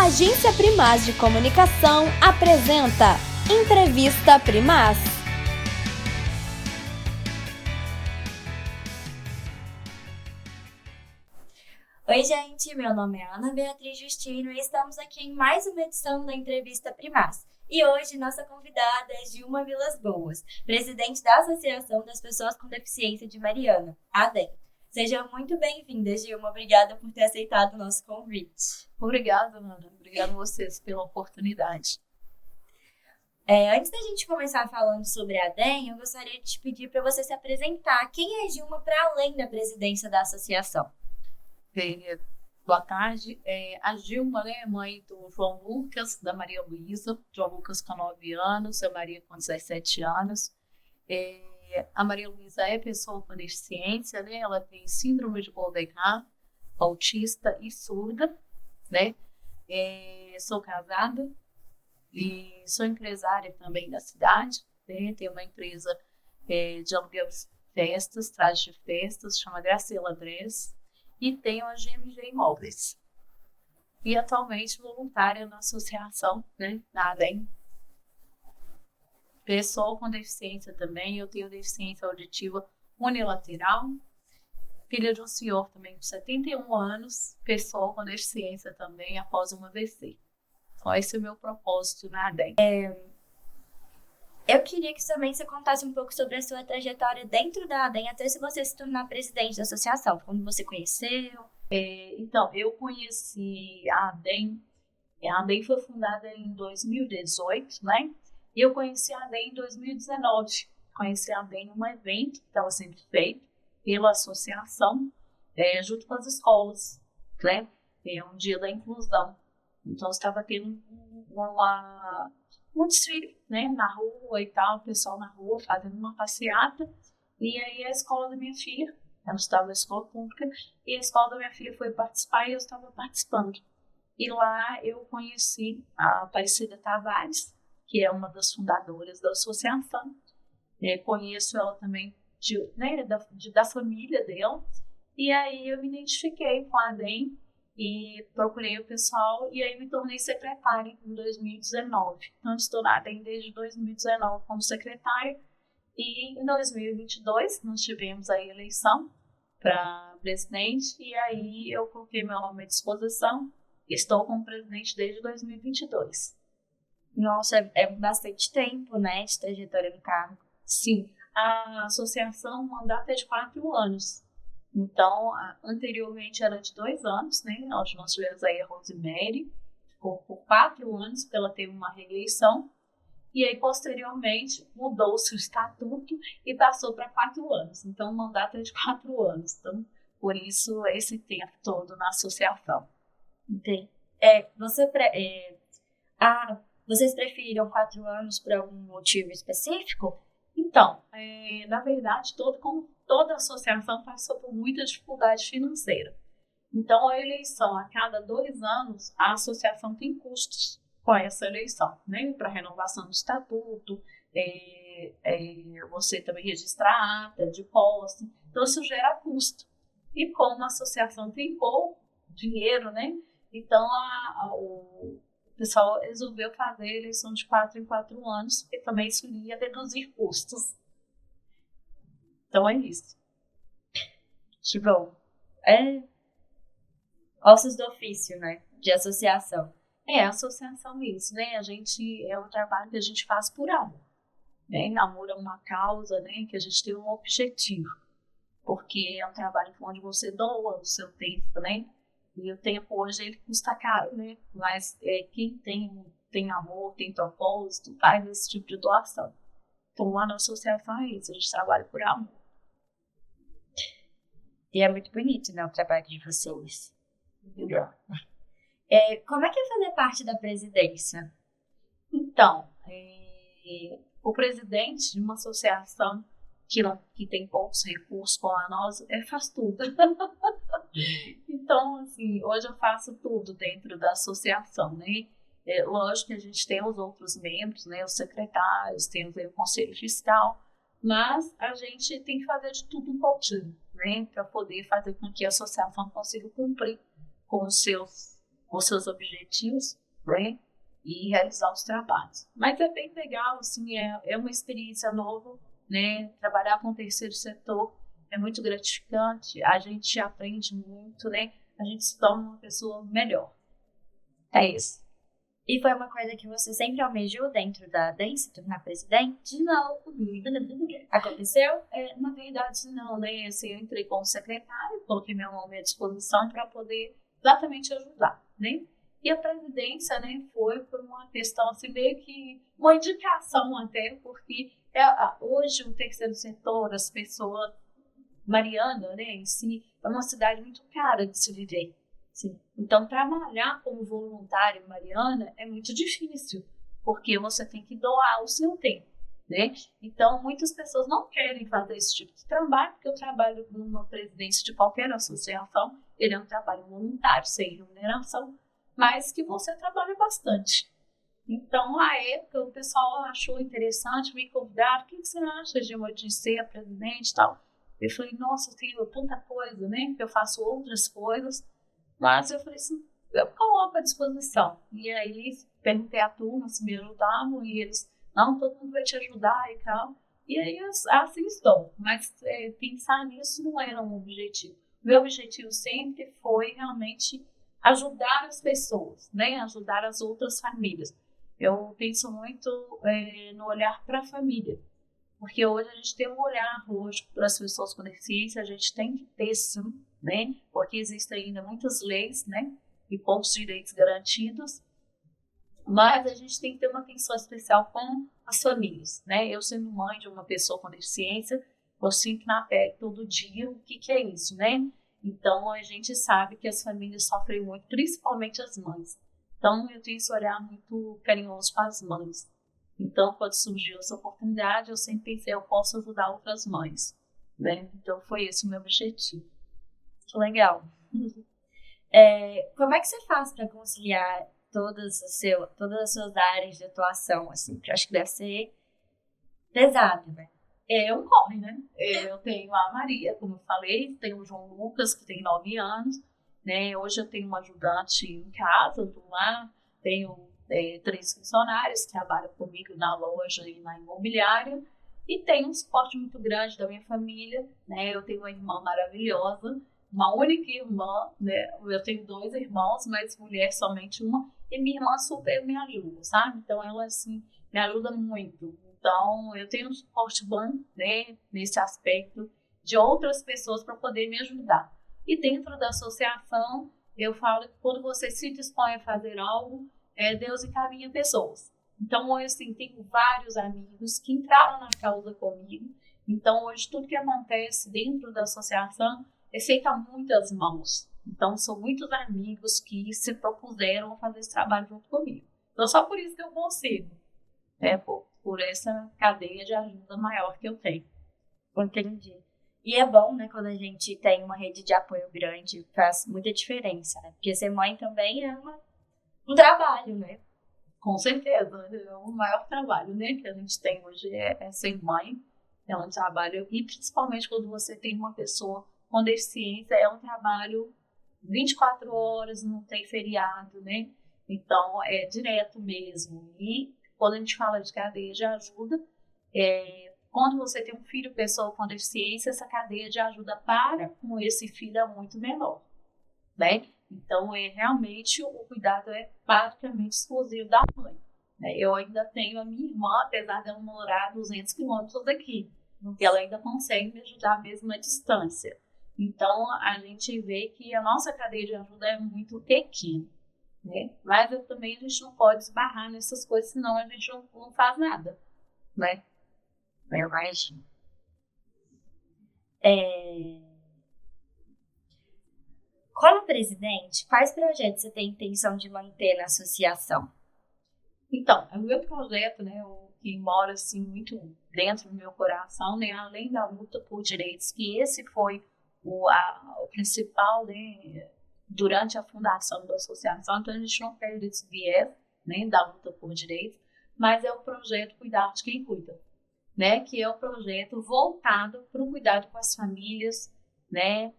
Agência Primaz de Comunicação apresenta Entrevista Primaz. Oi, gente, meu nome é Ana Beatriz Justino e estamos aqui em mais uma edição da Entrevista Primaz. E hoje nossa convidada é Gilma Vilas Boas, presidente da Associação das Pessoas com Deficiência de Mariana, ADEM. Seja muito bem-vinda, Gilma. Obrigada por ter aceitado o nosso convite. Obrigada, Ana. Obrigada a vocês pela oportunidade. Antes da gente começar falando sobre a ADEM, eu gostaria de te pedir para você se apresentar. Quem é Gilma para além da presidência da associação? Boa tarde. A Gilma, mãe do João Lucas, da Maria Luísa. João Lucas com 9 anos, a Maria com 17 anos. A Maria Luísa é pessoa com deficiência, ela tem síndrome de Goldenhar, autista e surda, sou casada e sou empresária também da cidade, tenho uma empresa de aluguel de festas, trajes de festas, chama Graciela Dress, e tenho a GMG Imóveis. E atualmente voluntária na associação, na ADEM. Pessoa com deficiência também, eu tenho deficiência auditiva unilateral, filha de um senhor também de 71 anos, pessoa com deficiência também após uma AVC. Então esse é o meu propósito na ADEM. Eu queria que também você contasse um pouco sobre a sua trajetória dentro da ADEM até se você se tornar presidente da associação, quando você conheceu. Então, eu conheci a ADEM, foi fundada em 2018, E eu conheci a ADEM em 2019. Conheci a ADEM em um evento que estava sendo feito pela associação, junto com as escolas, um dia da inclusão. Então, estava tendo um desfile, na rua e tal, o pessoal na rua fazendo uma passeata. E aí a escola da minha filha, ela estava na escola pública, e a escola da minha filha foi participar e eu estava participando. E lá eu conheci a Aparecida Tavares, que é uma das fundadoras da associação. Conheço ela também da família dela. E aí eu me identifiquei com a ADEM e procurei o pessoal e aí me tornei secretária em 2019. Então estou na ADEM desde 2019 como secretária. E em 2022 nós tivemos a eleição para presidente e aí eu coloquei meu nome à disposição e estou como presidente desde 2022. Nossa, é bastante tempo, de trajetória no cargo. Sim, a associação, o mandato é de 4 anos. Então, anteriormente era de 2 anos, Onde nós tivemos aí a Rosemary, ficou por 4 anos, porque ela teve uma reeleição. E aí, posteriormente, mudou-se o estatuto e passou para 4 anos. Então, o mandato é de 4 anos. Então, por isso, esse tempo todo na associação. Entendi. Vocês preferiram 4 anos por algum motivo específico? Então, na verdade, como toda associação passou por muita dificuldade financeira. Então, a eleição a cada 2 anos, a associação tem custos com essa eleição, para renovação do estatuto, você também registrar a ata de posse. Então, isso gera custo. E como a associação tem pouco dinheiro, então o pessoal resolveu fazer a eleição de 4 em 4 anos, porque também isso ia reduzir custos. Então é isso. Tipo, ossos do ofício, de associação. A associação é isso, é um trabalho que a gente faz por amor. Amor é uma causa, que a gente tem um objetivo. Porque é um trabalho onde você doa o seu tempo, E o tempo hoje ele custa caro, Mas quem tem amor, tem propósito, faz esse tipo de doação. Então lá na associação é isso, a gente trabalha por amor. E é muito bonito, o trabalho de vocês. Legal. Como é que é fazer parte da presidência? Então, o presidente de uma associação que tem poucos recursos como a nossa, faz tudo. Então, assim, hoje eu faço tudo dentro da associação, Lógico que a gente tem os outros membros, os secretários, temos o conselho fiscal, mas a gente tem que fazer de tudo um pouquinho, para poder fazer com que a associação consiga cumprir com os seus os seus objetivos, né? E realizar os trabalhos. Mas é bem legal, assim, é uma experiência nova, né? Trabalhar com o terceiro setor é muito gratificante, a gente aprende muito, né? A gente se torna uma pessoa melhor. É isso. E foi uma coisa que você sempre almejou dentro da DEM, se tornar presidente? Não, Aconteceu? na verdade não, né? Assim, eu entrei como secretária, coloquei meu nome à disposição para poder exatamente ajudar, né? E a presidência, né, foi por uma questão, assim, meio que uma indicação até, porque hoje o terceiro setor, as pessoas, Mariana, né, em si, é uma cidade muito cara de se viver. Sim. Então, trabalhar como voluntário em Mariana é muito difícil, porque você tem que doar o seu tempo, né? Então, muitas pessoas não querem fazer esse tipo de trabalho, porque o trabalho numa presidência de qualquer associação, ele é um trabalho voluntário, sem remuneração, mas que você trabalha bastante. Então, à época, o pessoal achou interessante me convidar, o que você acha de ser a presidente e tal? Eu falei, nossa, tem tanta coisa, né? Que eu faço outras coisas. Mas eu falei assim, eu coloco à disposição. E aí, perguntei à turma se me ajudavam, e eles, não, todo mundo vai te ajudar e tal. E aí, assim estou. Mas pensar nisso não era um objetivo. Meu objetivo sempre foi realmente ajudar as pessoas, né? Ajudar as outras famílias. Eu penso muito no olhar para a família. Porque hoje a gente tem um olhar, lógico, para as pessoas com deficiência, a gente tem que ter sim, né? Porque existem ainda muitas leis, né? E poucos direitos garantidos. Mas a gente tem que ter uma atenção especial com as famílias, né? Eu sendo mãe de uma pessoa com deficiência, eu sinto na pele todo dia o que é isso, né? Então a gente sabe que as famílias sofrem muito, principalmente as mães. Então eu tenho esse olhar muito carinhoso para as mães. Então, quando surgiu essa oportunidade, eu sempre pensei, eu posso ajudar outras mães, né? Então, foi esse o meu objetivo. Que legal. Como é que você faz para conciliar todas as suas áreas de atuação, assim? Que eu acho que deve ser pesado, né? Um corre, né? Eu tenho a Maria, como eu falei, tenho o João Lucas, que tem 9 anos, né? Hoje eu tenho uma ajudante em casa, eu tô lá, tenho 3 funcionários que trabalham comigo na loja e na imobiliária, e tenho um suporte muito grande da minha família, né? Eu tenho uma irmã maravilhosa, uma única irmã, né? Eu tenho 2 irmãos, mas mulher somente uma, e minha irmã super me ajuda, sabe? Então ela, assim, me ajuda muito. Então eu tenho um suporte bom, né? Nesse aspecto de outras pessoas para poder me ajudar. E dentro da associação, eu falo que quando você se dispõe a fazer algo, Deus encaminha pessoas. Então, assim, tenho vários amigos que entraram na causa comigo. Então, hoje, tudo que acontece dentro da associação é feito a muitas mãos. Então, são muitos amigos que se propuseram a fazer esse trabalho junto comigo. Então, só por isso que eu consigo. Por essa cadeia de ajuda maior que eu tenho. Entendi. E é bom, né, quando a gente tem uma rede de apoio grande, faz muita diferença, né? Porque ser mãe também é um trabalho, né? Com certeza, é o maior trabalho, né, que a gente tem hoje é ser mãe, é um trabalho, e principalmente quando você tem uma pessoa com deficiência, é um trabalho 24 horas, não tem feriado, né, então é direto mesmo. E quando a gente fala de cadeia de ajuda, quando você tem um filho, pessoa com deficiência, essa cadeia de ajuda para com esse filho é muito menor, né? Então, realmente, o cuidado é praticamente exclusivo da mãe. Né? Eu ainda tenho a minha irmã, apesar de ela morar a 200 quilômetros daqui, ela ainda consegue me ajudar mesmo à distância. Então, a gente vê que a nossa cadeia de ajuda é muito pequena. Né? Mas também a gente não pode esbarrar nessas coisas, senão a gente não faz nada. Né? Eu imagino. Como presidente, quais projetos você tem intenção de manter na associação? Então, o meu projeto, né, o que mora assim muito dentro do meu coração, né, além da luta por direitos, que esse foi o principal, né, durante a fundação da associação, então a gente não perde esse viés, né, da luta por direitos, mas é o projeto Cuidar de Quem Cuida, né, que é o projeto voltado para o cuidado com as famílias, né,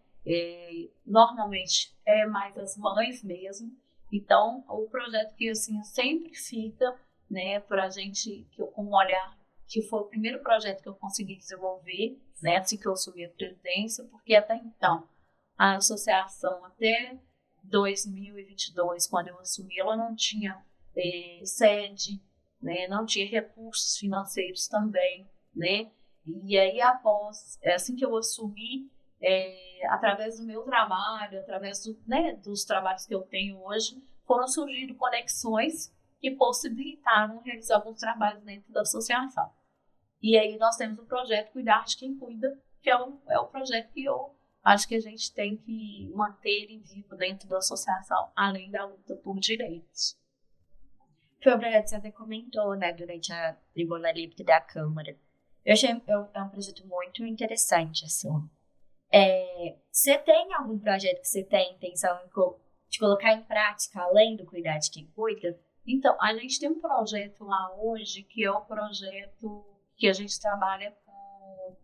normalmente é mais as mães mesmo, Então, o projeto que assim sempre fica, né, para a gente, que eu com um olhar, que foi o primeiro projeto que eu consegui desenvolver, né, assim que eu assumi a presidência, porque até então a associação até 2022, quando eu assumi, ela não tinha sede, né, não tinha recursos financeiros também, né, e aí assim que eu assumi, através do meu trabalho, através dos trabalhos que eu tenho hoje, foram surgindo conexões que possibilitaram realizar alguns trabalhos dentro da associação. E aí nós temos o projeto Cuidar de Quem Cuida, que é o projeto que eu acho que a gente tem que manter ele vivo dentro da associação, além da luta por direitos. Foi um projeto que você até comentou, né, durante a Tribuna Livre da Câmara. Eu achei é um projeto muito interessante, assim. Você tem algum projeto que você tem intenção de colocar em prática, além do Cuidar de Quem Cuida? Então, a gente tem um projeto lá hoje, que é o projeto que a gente trabalha com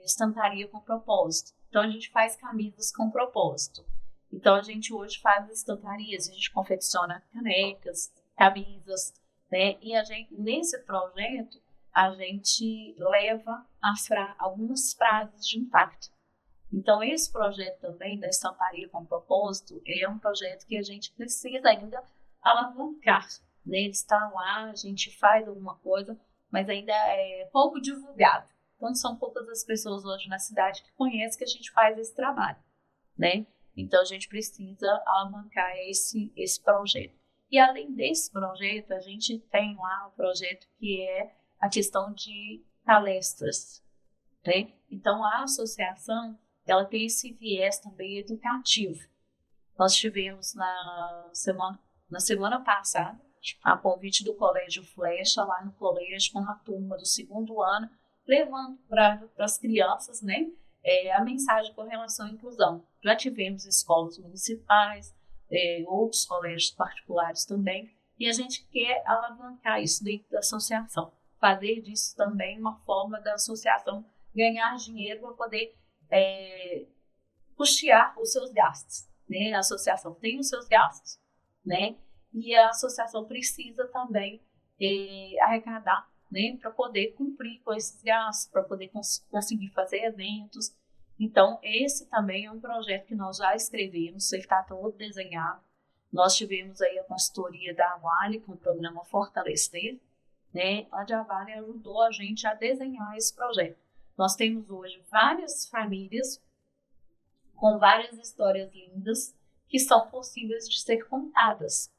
estamparia com propósito. Então, a gente faz camisas com propósito. Então, a gente hoje faz estamparias, a gente confecciona canecas, camisas, né? E nesse projeto, a gente leva algumas frases de impacto. Então, esse projeto também da estamparia com propósito, ele é um projeto que a gente precisa ainda alavancar, né? Ele está lá, a gente faz alguma coisa, mas ainda é pouco divulgado. Então, são poucas as pessoas hoje na cidade que conhecem que a gente faz esse trabalho, né? Então, a gente precisa alavancar esse projeto. E, além desse projeto, a gente tem lá um projeto que é a questão de palestras, né? Então, a associação, ela tem esse viés também educativo. Nós tivemos na semana passada, a convite do Colégio Flecha, lá no colégio, com a turma do 2º ano, levando para as crianças, né, a mensagem com relação à inclusão. Já tivemos escolas municipais, outros colégios particulares também, e a gente quer alavancar isso dentro da associação, fazer disso também uma forma da associação ganhar dinheiro para poder custear os seus gastos, né? A associação tem os seus gastos, né? E a associação precisa também arrecadar, né? Para poder cumprir com esses gastos, para poder conseguir fazer eventos. Então, esse também é um projeto que nós já escrevemos, ele está todo desenhado. Nós tivemos aí a consultoria da Vale com o programa Fortalecer, né? A Vale ajudou a gente a desenhar esse projeto. Nós temos hoje várias famílias com várias histórias lindas que são possíveis de ser contadas,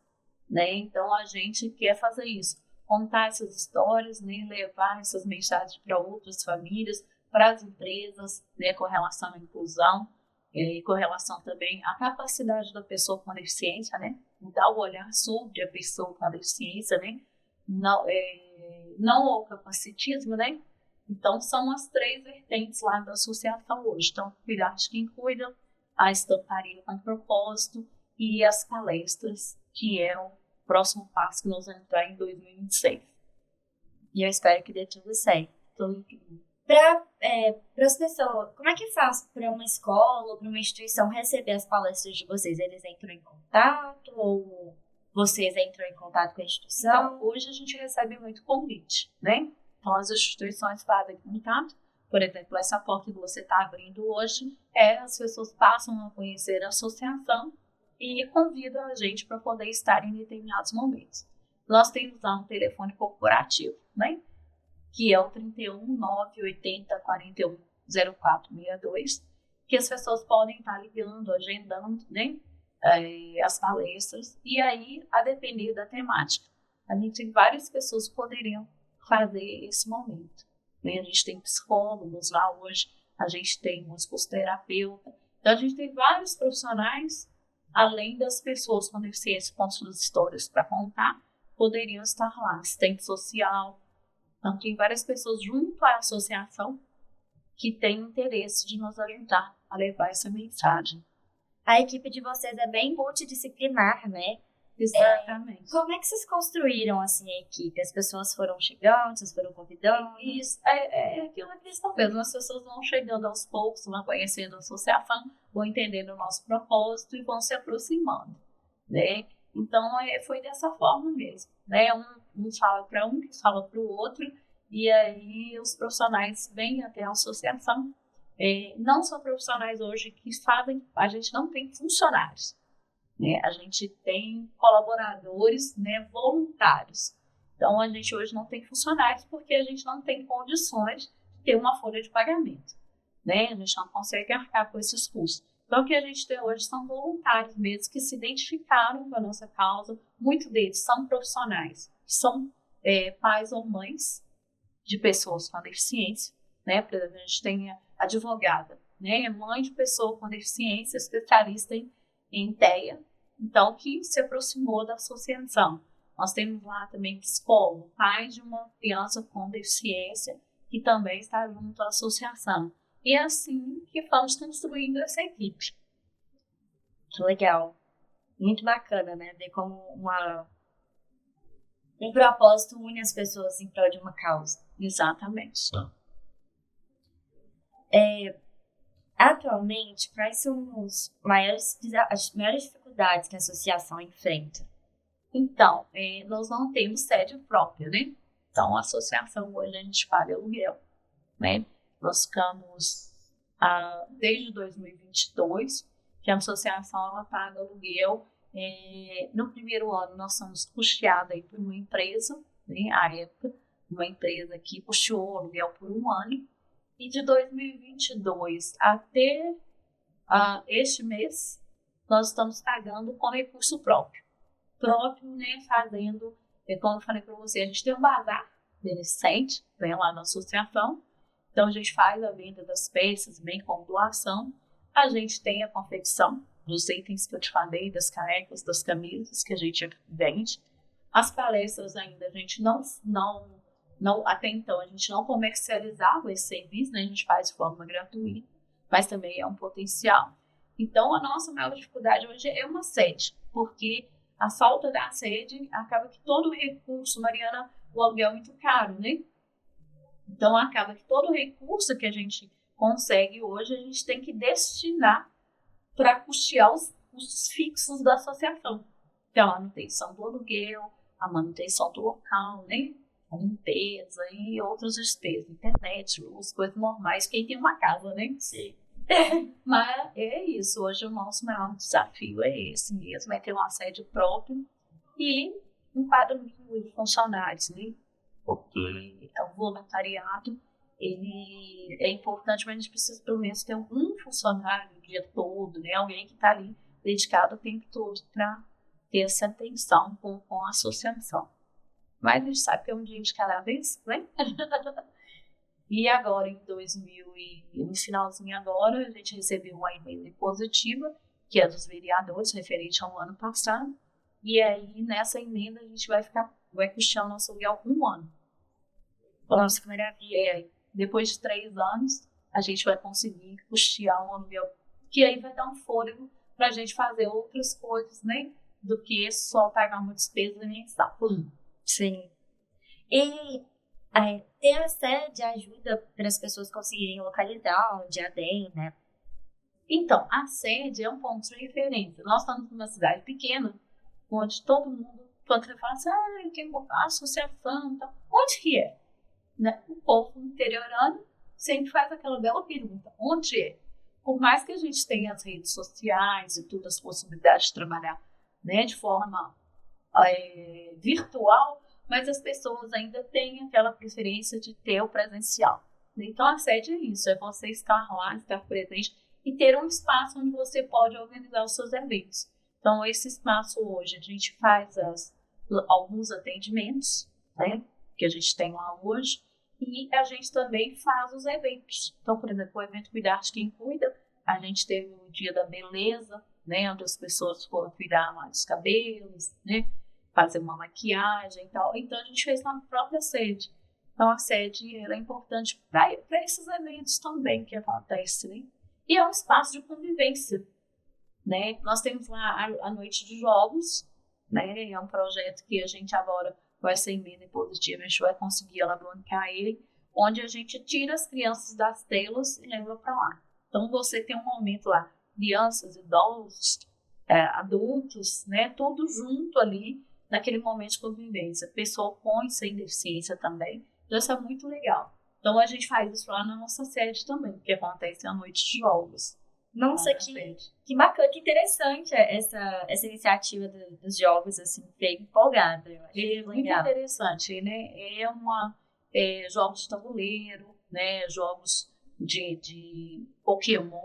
né? Então, a gente quer fazer isso, contar essas histórias, né? Levar essas mensagens para outras famílias, para as empresas, né? Com relação à inclusão e com relação também à capacidade da pessoa com deficiência, né? Mudar o olhar sobre a pessoa com deficiência, né? Não ao capacitismo, né? Então, são as 3 vertentes lá da associação hoje. Então, Cuidar de Quem Cuida, a estamparia com propósito e as palestras, que é o próximo passo que nós vamos entrar em 2026. E eu espero que dê tudo certo. Para as pessoas, como é que faz para uma escola ou para uma instituição receber as palestras de vocês? Eles entram em contato ou vocês entram em contato com a instituição? Então, hoje a gente recebe muito convite, né? Então, as instituições fazem contato. Por exemplo, essa porta que você está abrindo hoje, as pessoas passam a conhecer a associação e convidam a gente para poder estar em determinados momentos. Nós temos lá um telefone corporativo, né? Que é o 31 980 41 0462, que as pessoas podem estar ligando, agendando, né? As palestras. E aí, a depender da temática, a gente tem várias pessoas que poderiam fazer esse momento, né? A gente tem psicólogos lá hoje, a gente tem musicoterapeuta, então a gente tem vários profissionais, além das pessoas com deficiência com suas histórias para contar, poderiam estar lá, assistente social. Então tem várias pessoas junto à associação que têm interesse de nos ajudar a levar essa mensagem. A equipe de vocês é bem multidisciplinar, né? Exatamente. Como é que vocês construíram assim a equipe? As pessoas foram chegando, vocês foram convidando? Isso, aquilo que eles estão vendo. As pessoas vão chegando aos poucos, vão conhecendo a associação, vão entendendo o nosso propósito e vão se aproximando, né? Então, foi dessa forma mesmo, né? Um fala para um, que fala para o outro, e aí os profissionais vêm até a associação. Não são profissionais hoje que fazem, a gente não tem funcionários, né? A gente tem colaboradores, né, voluntários. Então, a gente hoje não tem funcionários porque a gente não tem condições de ter uma folha de pagamento, né? A gente não consegue arcar com esses custos. Então, o que a gente tem hoje são voluntários mesmo que se identificaram com a nossa causa. Muitos deles são profissionais, são pais ou mães de pessoas com deficiência, né? Por exemplo, a gente tem a advogada, né? Mãe de pessoa com deficiência, especialista em TEA, então que se aproximou da associação. Nós temos lá também psicólogo, pai de uma criança com deficiência, que também está junto à associação. E é assim que vamos construindo essa equipe. Que legal. Muito bacana, né? Ver como um propósito une as pessoas em prol de uma causa. Exatamente. Atualmente, quais são as maiores dificuldades que a associação enfrenta? Então, nós não temos sede própria, né? Então, a associação hoje a gente paga aluguel, né? Nós ficamos, desde 2022, que a associação ela paga aluguel. No primeiro ano, nós somos custeados por uma empresa, né? À época, uma empresa que custeou o aluguel por um ano. E de 2022 até este mês, nós estamos pagando com recurso próprio, né? Fazendo, como eu falei para você, a gente tem um bazar beneficente, vem lá na associação. Então, a gente faz a venda das peças, bem como doação. A gente tem a confecção dos itens que eu te falei, das canecas, das camisas que a gente vende. As palestras ainda a gente não até então, a gente não comercializava esse serviço, né? A gente faz de forma gratuita, mas também é um potencial. Então, a nossa maior dificuldade hoje é uma sede, porque a falta da sede acaba que todo o recurso, Mariana, o aluguel é muito caro, né? Então, acaba que todo o recurso que a gente consegue hoje, a gente tem que destinar para custear os custos fixos da associação. Então, a manutenção do aluguel, a manutenção do local, né? A limpeza e outras despesas, internet, as coisas normais, quem tem uma casa, né? Sim. Mas é isso, hoje o nosso maior desafio é esse mesmo, é ter uma sede própria e um quadro mínimo de funcionários, né? Porque o voluntariado, ele é importante, mas a gente precisa pelo menos ter um funcionário o dia todo, né? Alguém que está ali dedicado o tempo todo para ter essa atenção com a associação. Mas a gente sabe que é um dia de cada vez, né? E agora, no finalzinho agora, a gente recebeu uma emenda positiva, que é dos vereadores, referente ao ano passado. E aí, nessa emenda, a gente vai custear o nosso aluguel 1 ano. Nossa, que maravilha. Depois de 3 anos, a gente vai conseguir custear um aluguel, que aí vai dar um fôlego para a gente fazer outras coisas, né? Do que só pagar uma despesa mensal. Sim. E ter a sede ajuda para as pessoas conseguirem localizar onde é a DEM, né? Então, a sede é um ponto de referência. Nós estamos numa cidade pequena, onde todo mundo, quando você fala assim, tem uma associação, tá? Onde que é? Né? O povo interiorano sempre faz aquela bela pergunta, onde é? Por mais que a gente tenha as redes sociais e todas as possibilidades de trabalhar, né, de forma virtual, mas as pessoas ainda têm aquela preferência de ter o presencial. Então, a sede é isso, é você estar lá, estar presente e ter um espaço onde você pode organizar os seus eventos. Então, esse espaço hoje, a gente faz alguns atendimentos, né, que a gente tem lá hoje, e a gente também faz os eventos. Então, por exemplo, o evento Cuidar de Quem Cuida, a gente teve o Dia da Beleza, né, onde as pessoas foram cuidar mais dos cabelos, né, fazer uma maquiagem e tal. Então, a gente fez na própria sede. Então, a sede ela é importante para esses eventos também que acontecem, né? E é um espaço de convivência, né? Nós temos lá a noite de jogos, né? É um projeto que a gente agora, com essa emenda positiva, a gente vai conseguir alavancar ele, onde a gente tira as crianças das telas e leva para lá. Então, você tem um momento lá, crianças, idosos, adultos, né, tudo junto ali naquele momento de convivência, pessoa com e sem deficiência também. Então isso é muito legal. Então a gente faz isso lá na nossa sede também, que acontece à noite de jogos. Nossa, que bacana, que interessante essa iniciativa dos jogos, assim, fiquei empolgada. Eu acho É muito legal. interessante, né? Jogos de tabuleiro, né? Jogos de Pokémon,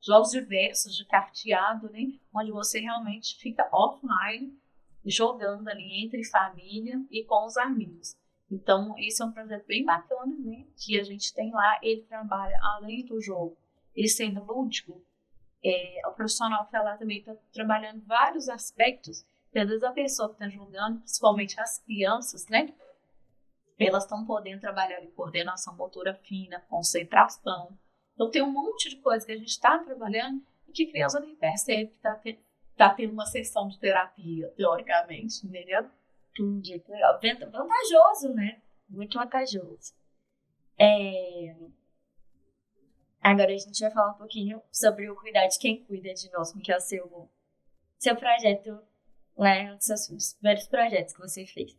jogos diversos de carteado, né? Onde você realmente fica offline, jogando ali entre família e com os amigos. Então, esse é um projeto bem bacana, né? Que a gente tem lá. Ele trabalha, além do jogo, ele sendo lúdico, o profissional que está lá também está trabalhando vários aspectos. E às vezes a pessoa que está jogando, principalmente as crianças, né? Elas estão podendo trabalhar em coordenação motora fina, concentração. Então, tem um monte de coisa que a gente está trabalhando e que a criança nem percebe que está tendo uma sessão de terapia, teoricamente, entendeu? Entendi, que legal. Vantajoso, né? Muito vantajoso. Agora a gente vai falar um pouquinho sobre o Cuidar de Quem Cuida de Nós, que é o seu projeto, né? Um dos seus primeiros projetos que você fez.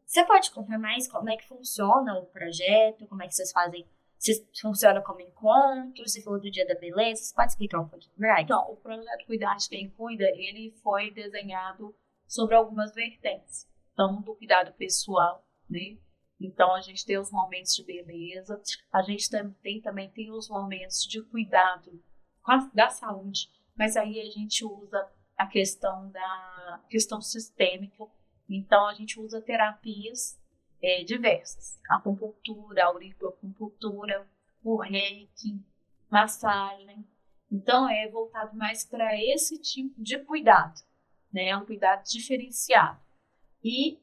Você pode contar mais como é que funciona o projeto, como é que vocês fazem, se funciona como encontro, se for do Dia da Beleza, você pode explicar um pouquinho mais? Então, o projeto Cuidar de Quem Cuida, ele foi desenhado sobre algumas vertentes. Então, do cuidado pessoal, né? Então, a gente tem os momentos de beleza, a gente também tem os momentos de cuidado da saúde, mas aí a gente usa a questão sistêmica. Então, a gente usa terapias diversas. Acupuntura, auriculoacupuntura, o reiki, massagem. Então, é voltado mais para esse tipo de cuidado, né? Um cuidado diferenciado. E,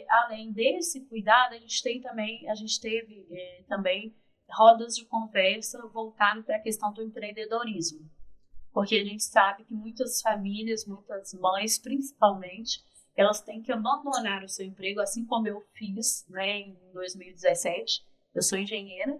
além desse cuidado, a gente teve também rodas de conversa voltadas para a questão do empreendedorismo. Porque a gente sabe que muitas famílias, muitas mães, principalmente, elas têm que abandonar o seu emprego, assim como eu fiz, né, em 2017. Eu sou engenheira,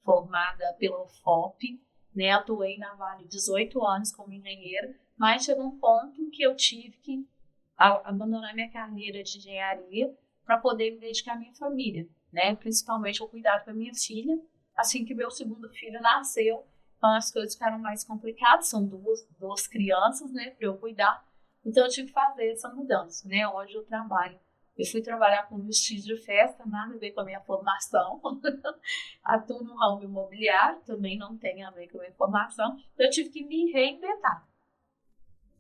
formada pela UFOP, né, atuei na Vale 18 anos como engenheira, mas chegou um ponto que eu tive que abandonar minha carreira de engenharia para poder me dedicar à minha família, né, principalmente ao cuidado da minha filha. Assim que meu segundo filho nasceu, então as coisas ficaram mais complicadas, são duas crianças, né, para eu cuidar. Então, eu tive que fazer essa mudança, né? Onde eu trabalho. Eu fui trabalhar com vestido de festa, nada a ver com a minha formação. Atuo no ramo imobiliário, também não tem a ver com a minha formação. Então, eu tive que me reinventar.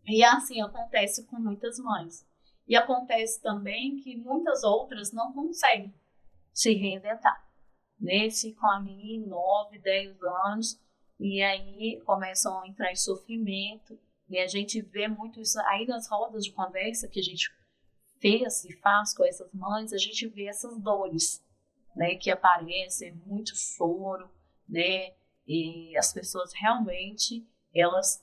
E assim acontece com muitas mães. E acontece também que muitas outras não conseguem se reinventar, né? Ficam ali 9, 10 anos e aí começam a entrar em sofrimento. E a gente vê muito isso aí nas rodas de conversa que a gente fez e faz com essas mães, a gente vê essas dores, né, que aparecem, muito choro, né, e as pessoas realmente, elas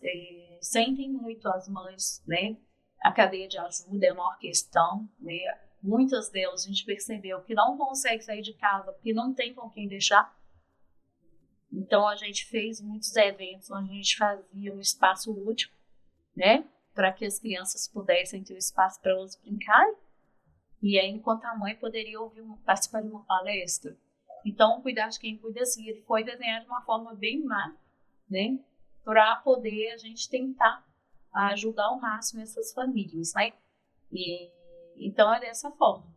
sentem muito as mães, né, a cadeia de ajuda é uma questão, né, muitas delas a gente percebeu que não consegue sair de casa porque não tem com quem deixar. Então a gente fez muitos eventos onde a gente fazia um espaço útil, né, para que as crianças pudessem ter um espaço para elas brincarem. E aí, enquanto a mãe poderia participar de uma palestra. Então, o Cuidar de Quem Cuida, assim, ele foi desenhado de uma forma bem má, né, para poder a gente tentar ajudar ao máximo essas famílias, né. E então é dessa forma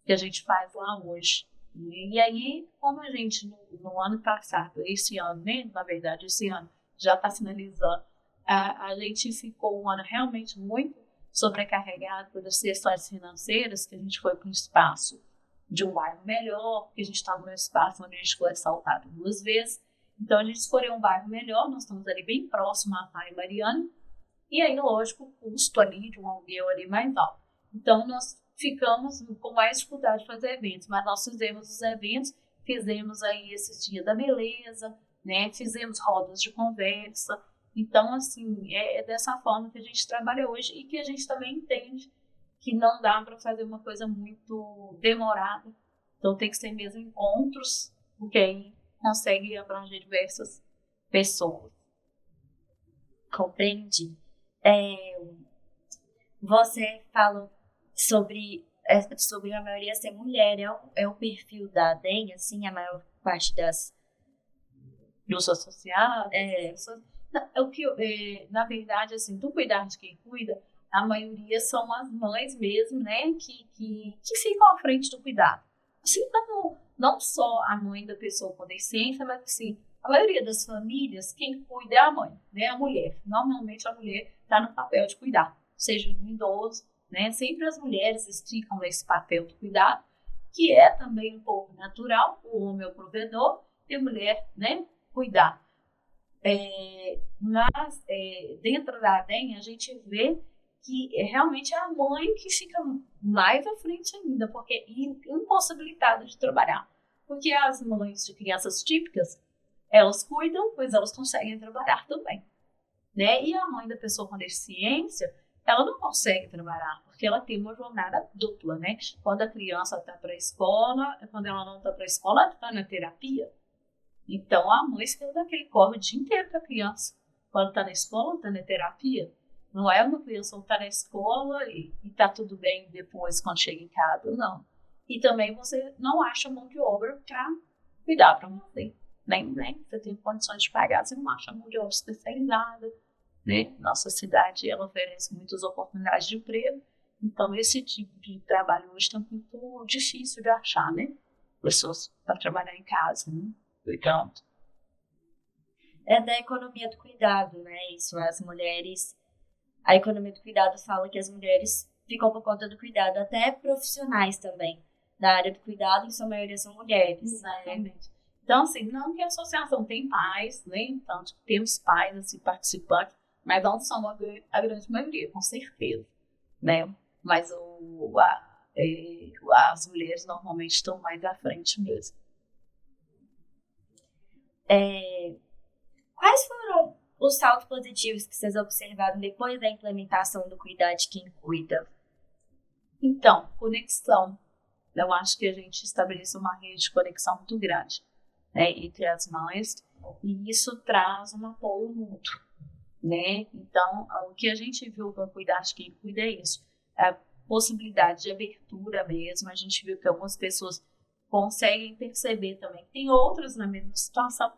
que a gente faz lá hoje. E aí, como a gente no ano passado, esse ano, né, na verdade, esse ano já está finalizando, a gente ficou um ano realmente muito sobrecarregado pelas questões financeiras, que a gente foi para um espaço de um bairro melhor, que a gente estava num espaço onde a gente foi assaltado 2 vezes. Então, a gente escolheu um bairro melhor, nós estamos ali bem próximo à Praia Mariana, e aí, lógico, o custo ali de um aluguel ali mais alto. Então, nós ficamos com mais dificuldade de fazer eventos, mas nós fizemos os eventos, fizemos aí esses dias da beleza, né, fizemos rodas de conversa. Então, assim, é dessa forma que a gente trabalha hoje e que a gente também entende que não dá para fazer uma coisa muito demorada. Então, tem que ser mesmo encontros, porque aí consegue abranger diversas pessoas. Compreendi. Você falou sobre a maioria ser mulher. É o perfil da DEM, assim, a maior parte dos associados. É. Na verdade, assim, do cuidar de quem cuida, a maioria são as mães mesmo, né, que ficam à frente do cuidado. Assim como não só a mãe da pessoa com deficiência, mas assim, a maioria das famílias, quem cuida é a mãe, né, a mulher. Normalmente a mulher está no papel de cuidar, seja do idoso, né, sempre as mulheres ficam nesse papel de cuidado, que é também um pouco natural, o homem é o provedor e a mulher, né, cuidar. Mas dentro da ADEM a gente vê que realmente é a mãe que fica mais à frente ainda, porque é impossibilitada de trabalhar. Porque as mães de crianças típicas, elas cuidam, pois elas conseguem trabalhar também, né? E a mãe da pessoa com deficiência, ela não consegue trabalhar, porque ela tem uma jornada dupla, né? Quando a criança está para a escola, quando ela não está para a escola, ela está na terapia. Então, a mãe fica daquele corre o dia inteiro com a criança. Quando está na escola, está na terapia. Não é uma criança que está na escola e está tudo bem depois, quando chega em casa, não. E também você não acha mão de obra para cuidar para você. Nem você tem condições de pagar, você não acha mão de obra especializada. Né? Nossa cidade, ela oferece muitas oportunidades de emprego. Então, esse tipo de trabalho hoje está muito difícil de achar, né? Pessoas para trabalhar em casa, né? Então, É da economia do cuidado, né? Isso, as mulheres... A economia do cuidado fala que as mulheres ficam por conta do cuidado, até profissionais também, da área do cuidado, em sua maioria são mulheres. Exatamente. Então, assim, não que a associação tem pais, né? Então, temos pais, assim, participantes, mas não são a grande maioria, com certeza, né? Mas as mulheres normalmente estão mais à frente mesmo. Quais foram os saltos positivos que vocês observaram depois da implementação do cuidar de quem cuida? Então, conexão. Eu acho que a gente estabeleceu uma rede de conexão muito grande, né, entre as mães, e isso traz um apoio mútuo, né? Então, o que a gente viu para cuidar de quem cuida é isso, a possibilidade de abertura mesmo. A gente viu que algumas pessoas conseguem perceber também que tem outras na mesma situação.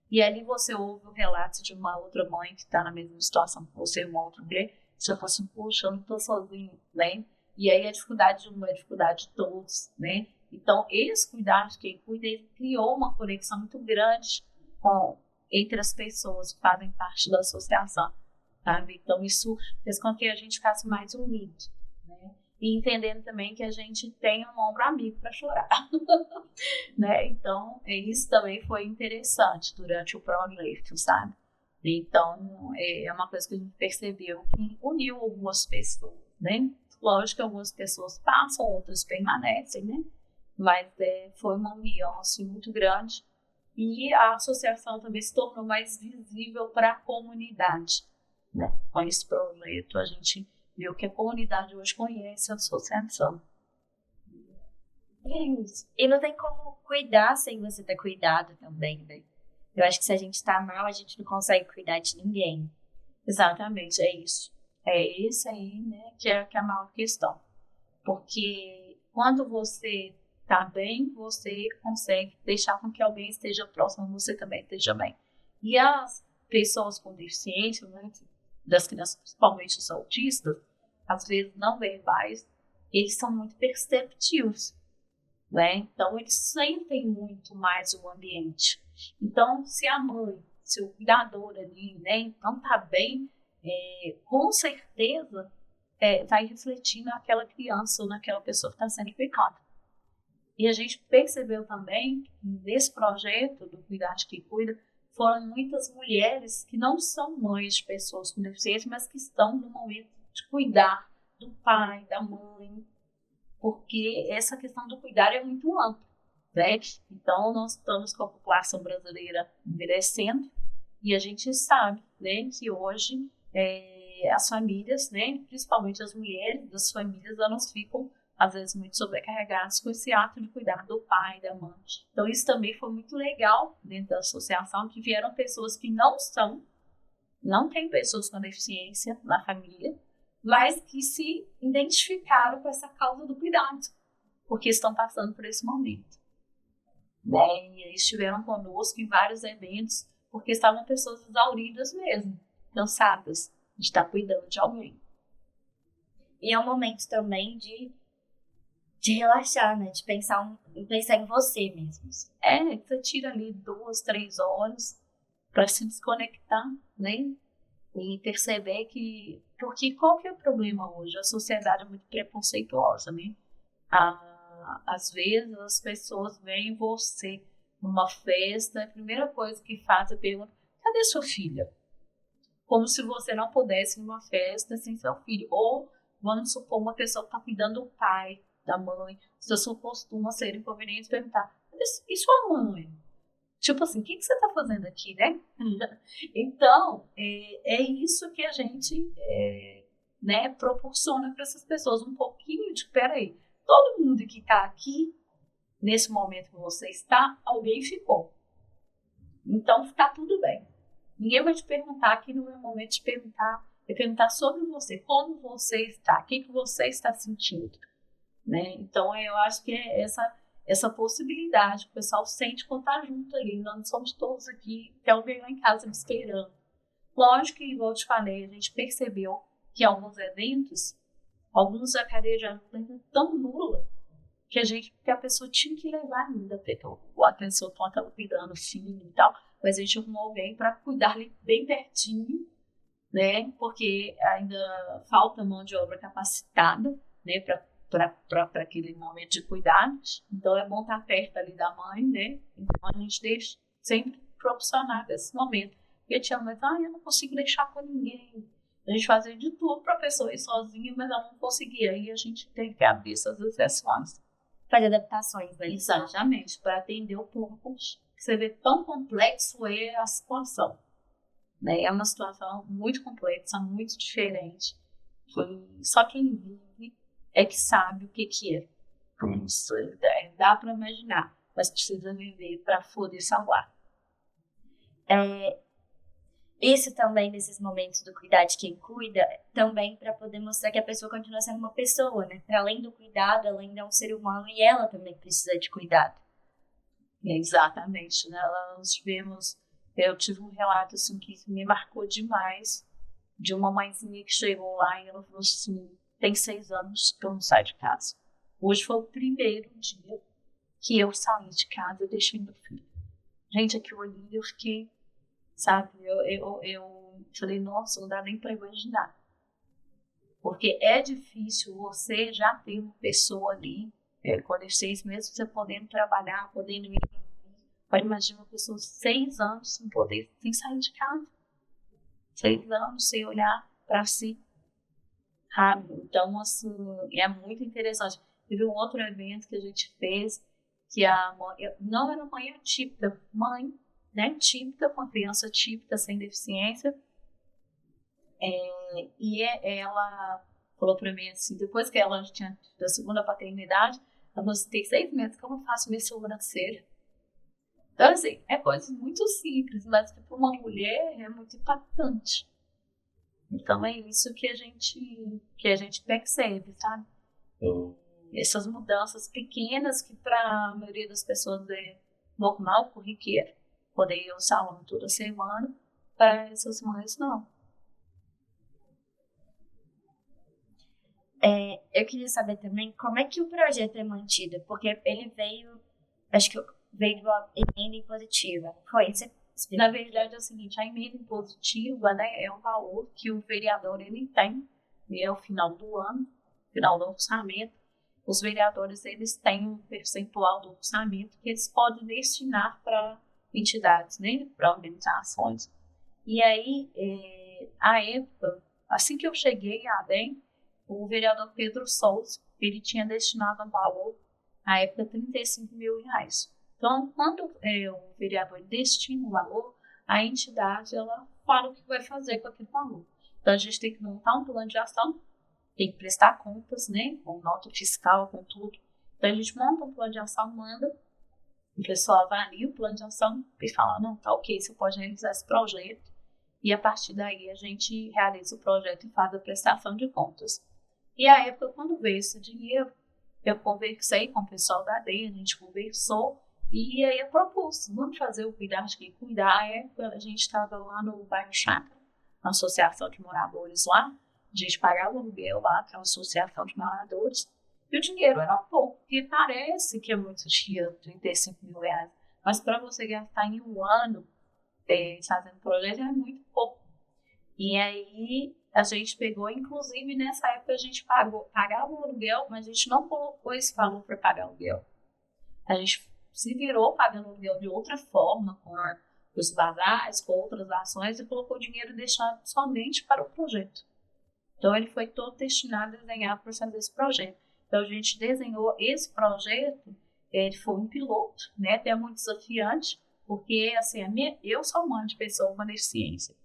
E ali você ouve o relato de uma outra mãe que está na mesma situação que você, uma outra mulher, você fala assim, poxa, eu não estou sozinha, né? E aí a dificuldade de uma é a dificuldade de todos, né? Então, esse cuidar de quem cuida, ele criou uma conexão muito grande entre as pessoas que fazem parte da associação, sabe? Então, isso fez com que a gente ficasse mais unido, né? E entendendo também que a gente tem um ombro amigo para chorar, né? Então, isso também foi interessante durante o projeto, sabe? Então, é uma coisa que a gente percebeu que uniu algumas pessoas, né? Lógico que algumas pessoas passam, outras permanecem, né? Mas foi uma união assim, muito grande. E a associação também se tornou mais visível para a comunidade, né? Com esse projeto, a gente viu que a comunidade hoje conhece a associação. É isso. E não tem como cuidar sem você ter cuidado também, né? Eu acho que se a gente tá mal, a gente não consegue cuidar de ninguém. Exatamente, é isso. É isso aí, né, que é a maior questão. Porque quando você tá bem, você consegue deixar com que alguém esteja próximo, você também esteja bem. E as pessoas com deficiência, né, das crianças, principalmente os autistas, às vezes não verbais, eles são muito perceptivos, né? Então, eles sentem muito mais o ambiente. Então, se a mãe, se o cuidador ali, né, não tá bem, com certeza vai refletir naquela criança ou naquela pessoa que está sendo cuidada. E a gente percebeu também que nesse projeto do Cuidar de Quem Cuida, foram muitas mulheres que não são mães de pessoas com deficiência, mas que estão no momento de cuidar do pai, da mãe, porque essa questão do cuidar é muito ampla, né? Então, nós estamos com a população brasileira envelhecendo e a gente sabe, né, que hoje as famílias, né, principalmente as mulheres das famílias, elas ficam às vezes muito sobrecarregadas com esse ato de cuidar do pai, da mãe. Então isso também foi muito legal dentro da associação, que vieram pessoas que não são, não tem pessoas com deficiência na família, mas que se identificaram com essa causa do cuidado, porque estão passando por esse momento. Né? E eles estiveram conosco em vários eventos, porque estavam pessoas exauridas mesmo, cansadas de estar cuidando de alguém. E é um momento também de relaxar, né? De pensar em você mesmo. Você tira ali 2, 3 horas para se desconectar, né? E perceber que... Porque qual que é o problema hoje? A sociedade é muito preconceituosa, né? Às vezes as pessoas veem você numa festa, a primeira coisa que faz é perguntar: cadê sua filha? Como se você não pudesse ir numa festa sem seu filho. Ou, vamos supor, uma pessoa que está cuidando do pai, da mãe. Se a sua costuma ser inconveniente, perguntar: e sua mãe? Tipo assim, o que você está fazendo aqui, né? Então, é isso que a gente né, proporciona para essas pessoas. Um pouquinho de, peraí, todo mundo que está aqui, nesse momento que você está, alguém ficou. Então, está tudo bem. Ninguém vai te perguntar, aqui não é o momento de perguntar, é perguntar sobre você, como você está, o que você está sentindo. Né? Então, eu acho que é essa possibilidade que o pessoal sente quando está junto ali. Nós não somos todos aqui, tem alguém lá em casa me esperando. Lógico que, igual eu te falei, a gente percebeu que em alguns eventos, alguns a cadeia de ajuda tão nula que a pessoa tinha que levar ainda, porque a pessoa estava cuidando do filho e tal, mas a gente arrumou alguém para cuidar ali bem pertinho, né? Porque ainda falta mão de obra capacitada, né? Para aquele momento de cuidados. Então é bom estar perto ali da mãe, né? Então a gente deixa sempre proporcionar esse momento. Porque tinha mãe, eu não consigo deixar com ninguém. A gente fazia de tudo para a pessoa ir sozinha, mas ela não conseguia. Aí a gente tem que abrir essas exceções. Fazer adaptações, né? Exatamente, para atender o público. Você vê tão complexo é a situação. Né? É uma situação muito complexa, muito diferente. Só quem vive é que sabe o que é. Isso dá para imaginar, mas precisa viver para poder salvar. Isso também, nesses momentos do cuidar de quem cuida, também para poder mostrar que a pessoa continua sendo uma pessoa, né? Para além do cuidado, ela ainda é um ser humano e ela também precisa de cuidado. Exatamente, né? Eu tive um relato assim, que me marcou demais, de uma mãezinha que chegou lá e ela falou assim: tem 6 anos que eu não saio de casa. Hoje foi o primeiro dia que eu saí de casa e deixei meu filho. Gente, aquilo ali eu fiquei, sabe, eu falei, nossa, não dá nem para imaginar. Porque é difícil você já ter uma pessoa ali, com 6 meses, você podendo trabalhar, podendo ir. Pode imaginar uma pessoa 6 anos sem sair de casa. 6 anos sem olhar para si. Então, assim, é muito interessante. Teve um outro evento que a gente fez, que a mãe, não era mãe atípica, mãe, né, típica, com criança típica, sem deficiência. E ela falou para mim assim, depois que ela tinha tido a segunda paternidade, ela falou assim: tem 6 meses que eu não faço minha sobrancelha. Então, assim, é coisa muito simples, mas para uma mulher é muito impactante. Então, é isso que a gente percebe, sabe? Essas mudanças pequenas que para a maioria das pessoas é normal, corriqueiro. Poder ir ao salão toda semana, para essas mães, não. Eu queria saber também como é que o projeto é mantido, porque ele veio, acho que veio de uma emenda impositiva. Foi isso? Na verdade é o seguinte, a emenda impositiva, né, é um valor que o vereador ele tem, e é o final do ano, final do orçamento. Os vereadores eles têm um percentual do orçamento que eles podem destinar para entidades, né, para organizações. E aí, à época, assim que eu cheguei a ADEM, o vereador Pedro Souza, ele tinha destinado um valor, na época, R$35 mil. Então, quando o vereador destina o valor, a entidade ela fala o que vai fazer com aquele valor. Então, a gente tem que montar um plano de ação, tem que prestar contas, né, com nota fiscal, com tudo. Então, a gente monta um plano de ação, manda, o pessoal avalia o plano de ação e fala: não, tá ok, você pode realizar esse projeto. e a partir daí a gente realiza o projeto e faz a prestação de contas. E a época, quando veio esse dinheiro, eu conversei com o pessoal da AD, a gente conversou, e aí eu propus, vamos fazer o Cuidar de Quem Cuidar. A época a gente estava lá no bairro Chácara, na associação de moradores lá, a gente pagava o aluguel lá, aquela associação de moradores, e o dinheiro era pouco, porque parece que é muito dinheiro, R$ 35.000, mas para você gastar em um ano fazendo projeto é muito pouco. E aí a gente pegou, inclusive nessa época a gente pagava o aluguel, mas a gente não colocou esse valor para pagar o aluguel. A gente se virou pagando o aluguel de outra forma, com os bazares, com outras ações, e colocou o dinheiro deixado somente para o projeto. Então ele foi todo destinado a desenhar para fazer esse projeto. Então a gente desenhou esse projeto, ele foi um piloto, né? Até muito desafiante, porque assim, eu sou mãe de pessoa com deficiência.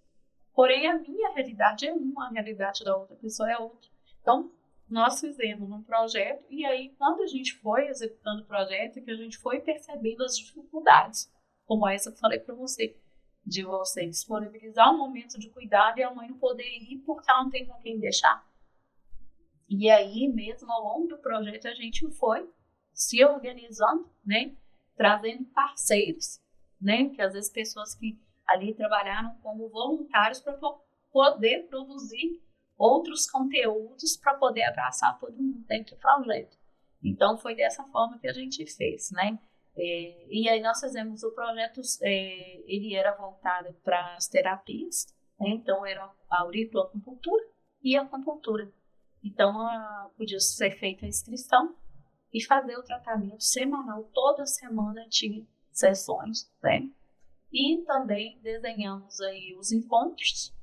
Porém, a minha realidade é uma, a realidade da outra pessoa é outra. Então, nós fizemos um projeto e aí, quando a gente foi executando o projeto, que a gente foi percebendo as dificuldades, como essa que eu falei para você, de você disponibilizar um momento de cuidado e a mãe não poder ir porque ela não tem com quem deixar. E aí, mesmo ao longo do projeto, a gente foi se organizando, né? Trazendo parceiros, né? Que às vezes pessoas que ali trabalharam como voluntários para poder produzir outros conteúdos para poder abraçar todo mundo dentro do projeto. Então, foi dessa forma que a gente fez, né? E aí nós fizemos o projeto, ele era voltado para as terapias, né? Então era a auriculoacupuntura e a acupuntura. Então, podia ser feita a inscrição e fazer o tratamento semanal. Toda semana tinha sessões, né? E também desenhamos aí os encontros,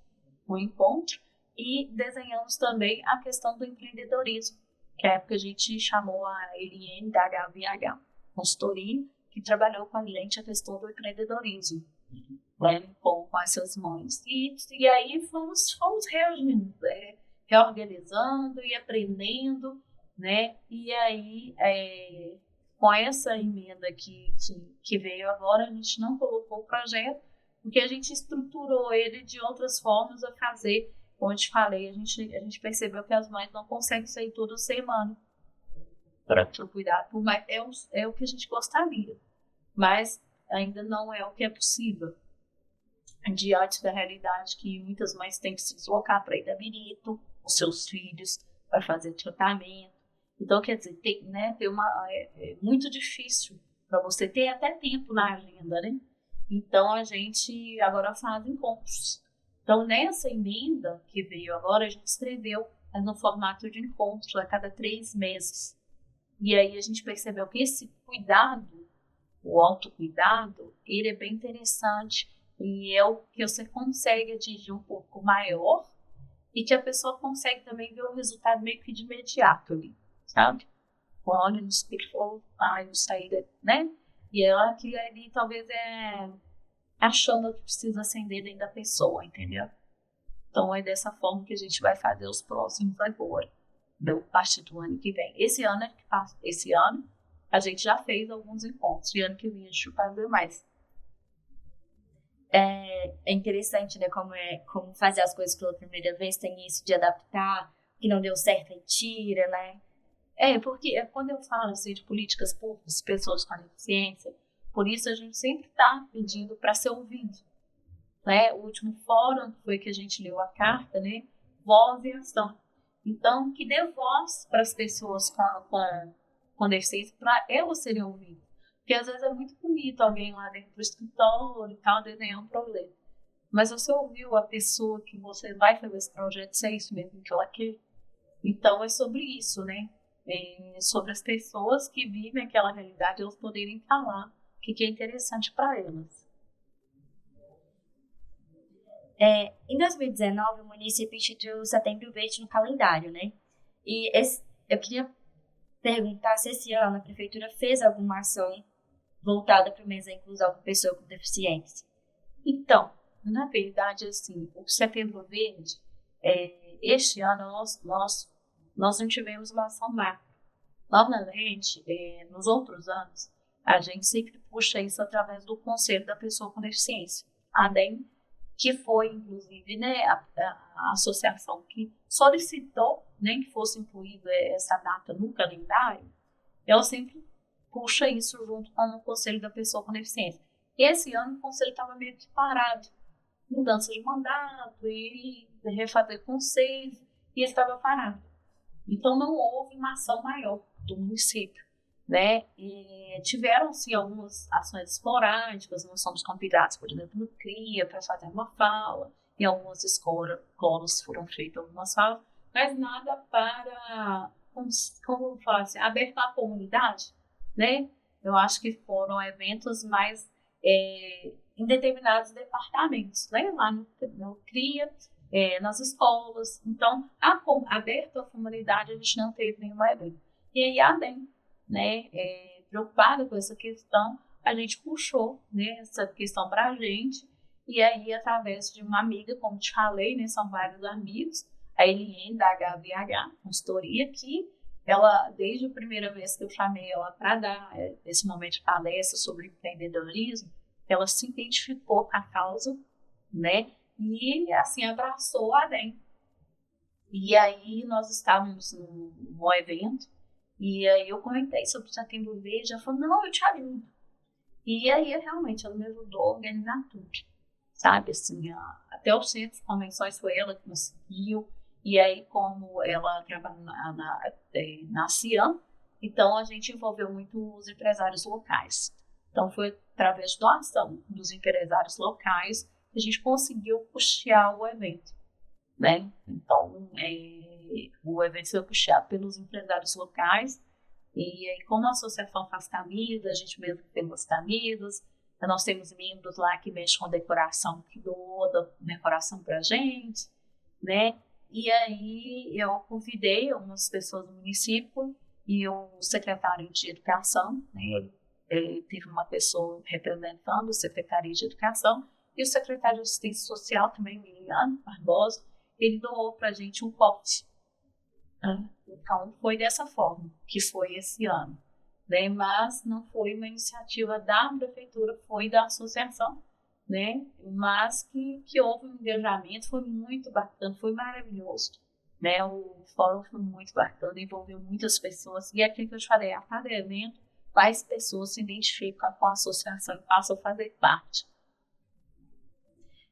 o encontro, e desenhamos também a questão do empreendedorismo, que é a época a gente chamou a Eliane da HVH, consultoria, que trabalhou com a gente a questão do empreendedorismo, né, com essas mães. E aí fomos reagindo, reorganizando e aprendendo, né? E aí, com essa emenda que veio agora, a gente não colocou o projeto, porque a gente estruturou ele de outras formas a fazer. Como eu te falei, a gente percebeu que as mães não conseguem sair toda semana para cuidar, mas é o que a gente gostaria, mas ainda não é o que é possível, diante da realidade que muitas mães têm que se deslocar para Itabirito, os seus filhos, para fazer tratamento. Então, quer dizer, é muito difícil para você ter até tempo na agenda, né? Então, a gente agora faz encontros. Então, nessa emenda que veio agora, a gente escreveu no formato de encontros a cada 3 meses. E aí a gente percebeu que esse cuidado, o autocuidado, ele é bem interessante e é o que você consegue atingir um pouco maior e que a pessoa consegue também ver o resultado meio que de imediato ali, sabe? Olha no espelho e falou, eu saí, né? E ela que ali talvez a chama que precisa acender dentro da pessoa, entendeu? Então é dessa forma que a gente vai fazer os próximos agora, a partir do ano que vem. Esse ano a gente já fez alguns encontros, e ano que vem a gente vai fazer mais. É interessante, né, como fazer as coisas pela primeira vez, tem isso de adaptar, que não deu certo e tira, né? Porque quando eu falo assim, de políticas públicas, pessoas com deficiência, por isso a gente sempre está pedindo para ser ouvido. Né? O último fórum foi que a gente leu a carta, né? Voz e ação. Então, que dê voz para as pessoas com deficiência, para elas serem ouvidas. Porque às vezes é muito bonito alguém lá dentro do escritório e tal, desenhar um problema. Mas você ouviu a pessoa que você vai fazer esse projeto, se é isso mesmo que ela quer. Então, é sobre isso, né? Sobre as pessoas que vivem aquela realidade, elas poderem falar o que é interessante para elas. Em 2019, o município instituiu o Setembro Verde no calendário, né? E eu queria perguntar se esse ano a prefeitura fez alguma ação voltada para o mês da inclusão com pessoa com deficiência. Então, na verdade, assim, o Setembro Verde, este ano nós não tivemos uma ação macro. Normalmente, nos outros anos, a gente sempre puxa isso através do Conselho da Pessoa com Deficiência. A DEM que foi, inclusive, né, a associação que solicitou, né, que fosse incluída essa data no calendário, ela sempre puxa isso junto com o Conselho da Pessoa com Deficiência. Esse ano o Conselho estava meio que parado, mudança de mandato e refazer conselho, e estava parado. Então não houve uma ação maior do município, né? E tiveram-se algumas ações esporádicas, nós somos convidados, por exemplo, no CRIA para fazer uma fala, em algumas escolas foram feitas algumas falas, mas nada para, como falar assim, aberto à comunidade, né? Eu acho que foram eventos mais em determinados departamentos, né? Lá no CRIA, nas escolas. Então, aberto à comunidade, a gente não teve nenhum evento. E aí a DEM, né, preocupada com essa questão, a gente puxou, né, essa questão para a gente, e aí através de uma amiga, como te falei, né, são vários amigos, a Eliane da HVH, consultoria, que ela, desde a primeira vez que eu chamei ela para dar esse momento de palestra sobre empreendedorismo, ela se identificou com a causa, né, e assim abraçou a DEM. E aí nós estávamos no evento, e aí eu comentei sobre o Setembro Verde, ela falou, não, eu te ajudo. E aí realmente ela me ajudou a organizar tudo, sabe, assim, até o centro de convenções foi ela que conseguiu. E aí, como ela trabalha na CIAM, então a gente envolveu muito os empresários locais. Então foi através da doação dos empresários locais que a gente conseguiu custear o evento, né? Então o evento foi custeado pelos empresários locais. E aí, como a associação faz camisas, a gente mesmo tem as camisas, nós temos membros lá que mexem com decoração, que doam decoração pra gente, né? E aí eu convidei algumas pessoas do município e o secretário de Educação, né? Teve uma pessoa representando a Secretaria de Educação e o secretário de Assistência Social também, Liliane Barbosa, ele doou para a gente um pote. Então foi dessa forma que foi esse ano, né? Mas não foi uma iniciativa da prefeitura, foi da associação, né? Mas que houve um engajamento, foi muito bacana, foi maravilhoso, né? O fórum foi muito bacana, envolveu muitas pessoas, e é aquilo que eu te falei, a cada evento, mais pessoas se identificam com a associação e passam a fazer parte.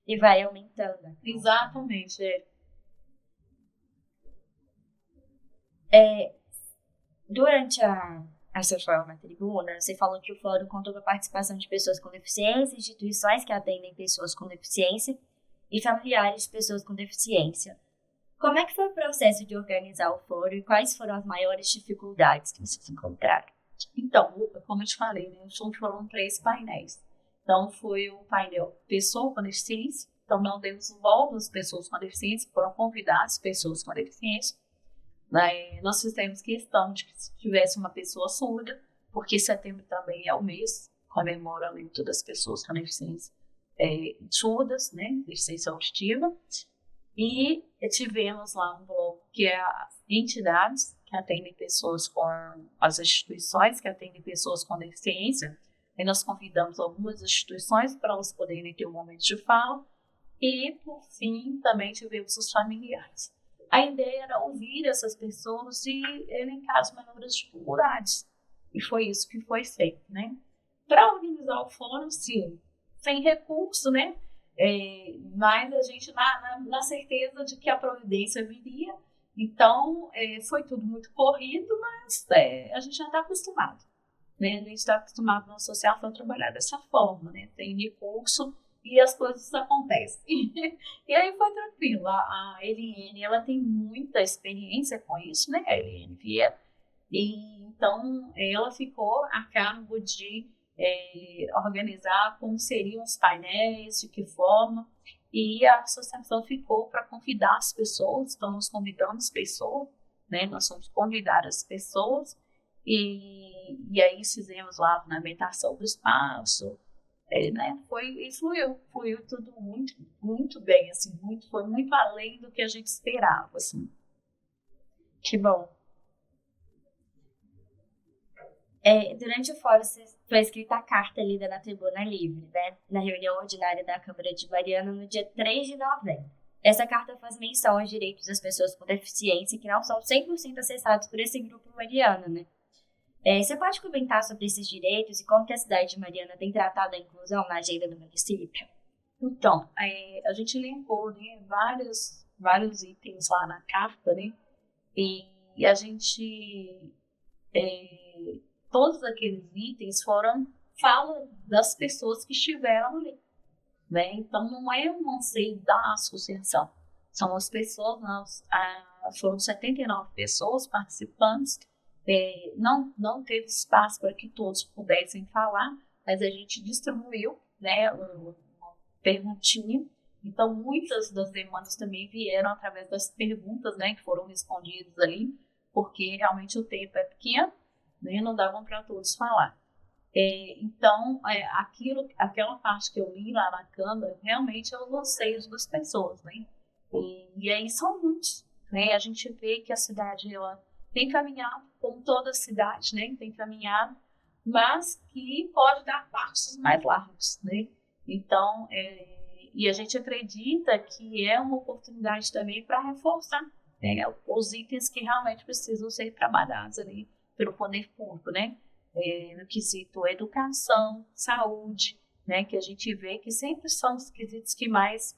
E vai aumentando. Exatamente, Durante a sua fala na tribuna, você falou que o fórum contou com a participação de pessoas com deficiência, instituições que atendem pessoas com deficiência e familiares de pessoas com deficiência. Como é que foi o processo de organizar o fórum e quais foram as maiores dificuldades que vocês encontraram? Então, como eu te falei, né, foram 3 painéis. Então, foi o painel Pessoa com Deficiência. Então, nós desenvolvemos as pessoas com deficiência, foram convidadas pessoas com deficiência. Nós fizemos questão de que tivesse uma pessoa surda, porque setembro também é o mês, comemora o luto das pessoas com deficiência surdas, né, deficiência auditiva. E tivemos lá um bloco que é as entidades que atendem pessoas com as instituições que atendem pessoas com deficiência. E nós convidamos algumas instituições para elas poderem ter um momento de fala. E, por fim, também tivemos os familiares. A ideia era ouvir essas pessoas e elencar as maiores dificuldades. E foi isso que foi feito, né? Para organizar o fórum, sim, sem recurso, né? Mas a gente na certeza de que a providência viria. Então, foi tudo muito corrido, mas a gente já está acostumado, né? A gente está acostumado na associação a trabalhar dessa forma, né? Tem recurso e as coisas acontecem. E aí foi tranquilo. A Eliane, ela tem muita experiência com isso, né? A Eliane Vieira. E então, ela ficou a cargo de organizar como seriam os painéis, de que forma. E a associação ficou para convidar as pessoas. Então, nós convidamos pessoas, né? Nós fomos convidar as pessoas. E aí fizemos lá a ornamentação do espaço. Né? Fluiu tudo muito, muito bem, assim, foi muito além do que a gente esperava, assim. Que bom. Durante o fórum foi escrita a carta lida na Tribuna Livre, né, na reunião ordinária da Câmara de Mariana no dia 3 de novembro. Essa carta faz menção aos direitos das pessoas com deficiência que não são 100% acessados por esse grupo mariano, né? Você pode comentar sobre esses direitos e como que a cidade de Mariana tem tratado a inclusão na agenda do município? Então, a gente elencou, né, vários itens lá na carta, né? E a gente... todos aqueles itens falam das pessoas que estiveram ali, né? Então, não é um anseio da associação. São as pessoas, foram 79 pessoas participantes. Não teve espaço para que todos pudessem falar, mas a gente distribuiu, né, uma perguntinha. Então, muitas das demandas também vieram através das perguntas, né, que foram respondidas ali, porque realmente o tempo é pequeno, né, não davam para todos falar. Então, aquela parte que eu li lá na Câmara, realmente é os anseios das pessoas, né? E aí são muitos, né? A gente vê que a cidade, ela tem caminhado, como toda cidade, né? Tem caminhado, mas que pode dar passos mais largos, né? Então, e a gente acredita que é uma oportunidade também para reforçar, né, os itens que realmente precisam ser trabalhados ali pelo poder público, né? No quesito educação, saúde, né? Que a gente vê que sempre são os quesitos que mais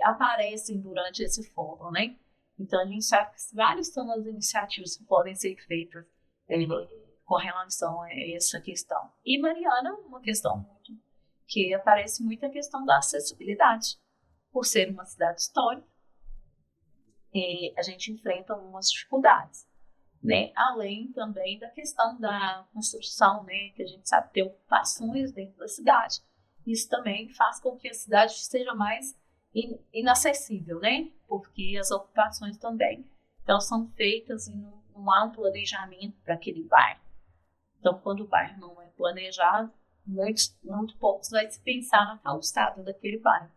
aparecem durante esse fórum, né? Então, a gente sabe que várias são as iniciativas que podem ser feitas com relação a essa questão. E Mariana, uma questão muito que aparece muito a questão da acessibilidade. Por ser uma cidade histórica, a gente enfrenta algumas dificuldades, né? Além também da questão da construção, né? Que a gente sabe ter ocupações dentro da cidade. Isso também faz com que a cidade seja mais inacessível, né? Porque as ocupações também elas são feitas em um amplo planejamento para aquele bairro. Então, quando o bairro não é planejado, muito poucos vai se pensar na tal estado daquele bairro.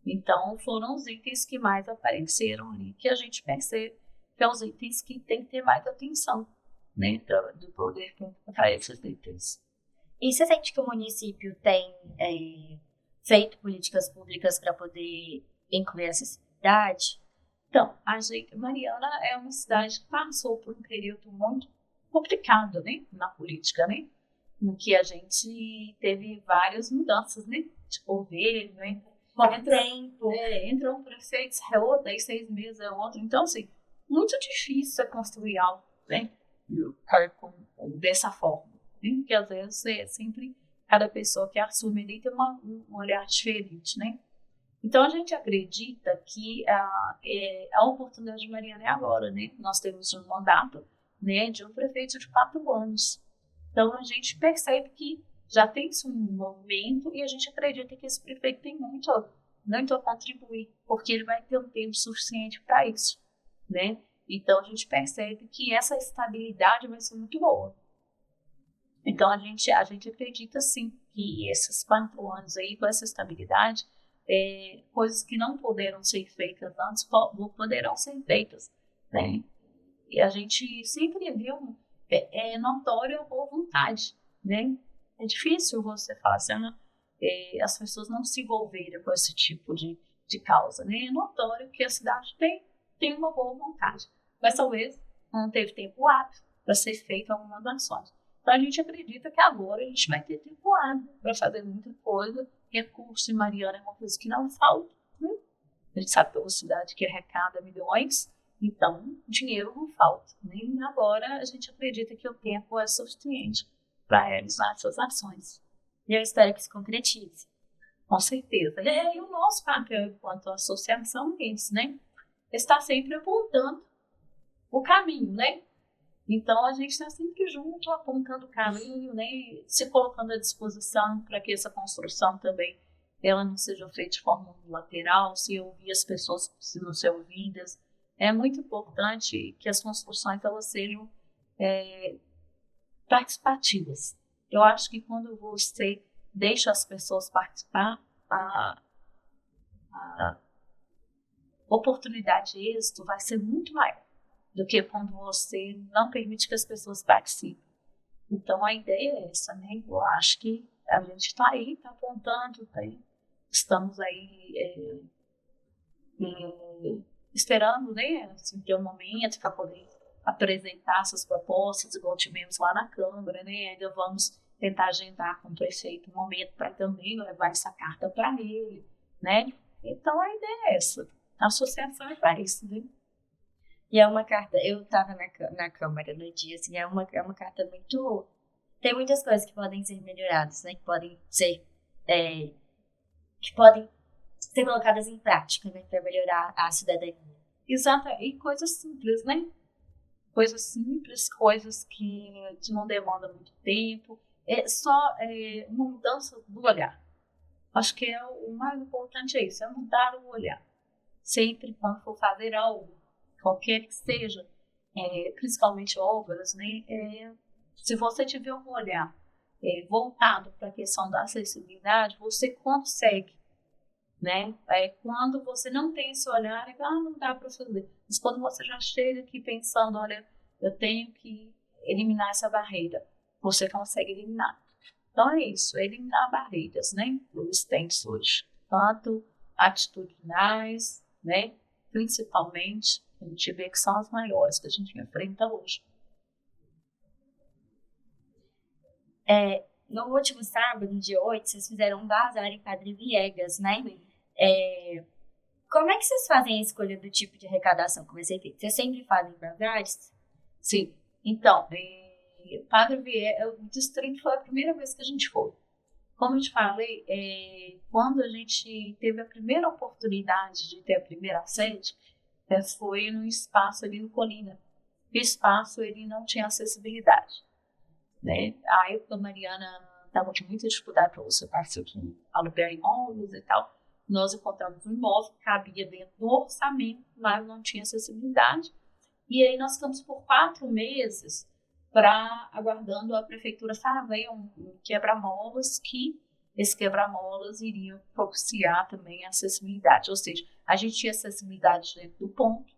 Então, foram os itens que mais apareceram ali, que a gente percebe que são os itens que tem que ter mais atenção, né, do poder para esses itens. E você sente que o município tem feito políticas públicas para poder incluir essa cidade? Então, Mariana é uma cidade que passou por um período muito complicado, né, na política, né, em que a gente teve várias mudanças, né, de governo, né, entra um prefeito, é outro, aí 6 meses é outro. Então, assim, muito difícil você construir algo, né, dessa forma, né, porque às vezes sempre cada pessoa que assume ali tem um olhar diferente, né. Então, a gente acredita que a oportunidade de Mariana é agora, né. Nós temos um mandato, né, de um prefeito de 4 anos. Então, a gente percebe que já tem um movimento e a gente acredita que esse prefeito tem muito a contribuir, porque ele vai ter um tempo suficiente para isso, né? Então, a gente percebe que essa estabilidade vai ser muito boa. Então, a gente acredita, sim, que esses 4 anos aí, com essa estabilidade, coisas que não puderam ser feitas antes, poderão ser feitas, né? E a gente sempre viu notória a boa vontade, né? É difícil você falar assim, as pessoas não se envolverem com esse tipo de causa, né? É notório que a cidade tem uma boa vontade, mas talvez não teve tempo hábil para ser feito algumas ações. Então, a gente acredita que agora a gente vai ter tempo hábil para fazer muita coisa. Recurso em Mariana é uma coisa que não falta, né? A gente sabe que é uma cidade que arrecada milhões, então dinheiro não falta, né? E agora a gente acredita que o tempo é suficiente para realizar essas ações. E eu espero que se concretize. Com certeza. E o nosso papel enquanto associação é esse, né? Está sempre apontando o caminho, né? Então, a gente está sempre junto, apontando o caminho, né? Se colocando à disposição para que essa construção também ela não seja feita de forma unilateral, se ouvir as pessoas que precisam ser ouvidas. É muito importante que as construções elas sejam participativas. Eu acho que quando você deixa as pessoas participar, a oportunidade de êxito vai ser muito maior do que quando você não permite que as pessoas participem. Então, a ideia é essa, né? Eu acho que a gente está aí, está apontando, estamos aí esperando, né, assim, ter um momento para poder apresentar essas propostas, igual tivemos lá na Câmara, né? Ainda vamos tentar agendar com o prefeito um momento para também levar essa carta para ele, né? Então, a ideia é essa. A associação é para isso, né? E é uma carta, eu estava na Câmara no dia, assim, é uma carta muito... Tem muitas coisas que podem ser melhoradas, né? Que podem ser colocadas em prática, né? Para melhorar a cidadania. Exato, e coisas simples, né? Coisas simples, coisas que não demandam muito tempo. É só uma mudança do olhar. Acho que o mais importante é isso, é mudar o olhar. Sempre quando for fazer algo, qualquer que seja, principalmente obras, né? Se você tiver um olhar voltado para a questão da acessibilidade, você consegue, né? Quando você não tem esse olhar, não dá para fazer. Mas quando você já chega aqui pensando, olha, eu tenho que eliminar essa barreira, você consegue eliminar. Então é isso, eliminar barreiras, né? Existentes hoje, tanto atitudinais, né? Principalmente, a gente vê que são as maiores que a gente enfrenta hoje. No último sábado, dia 8, vocês fizeram um bazar em Padre Viegas, né? Como é que vocês fazem a escolha do tipo de arrecadação que vai ser feito? Vocês sempre fazem bazares? Sim. Então, Padre Viegas, o distrito foi a primeira vez que a gente foi. Como eu te falei, quando a gente teve a primeira oportunidade de ter a primeira sede, foi no espaço ali no Colina. O espaço ele não tinha acessibilidade, né? A época a Mariana estava com muita dificuldade para você participar de aluguel imóveis e tal. Nós encontramos um imóvel que cabia dentro do orçamento, mas não tinha acessibilidade. E aí nós ficamos por 4 meses aguardando a prefeitura fazer um quebra-molas, que esse quebra-molas iria propiciar também a acessibilidade. Ou seja, a gente tinha acessibilidade dentro do ponto,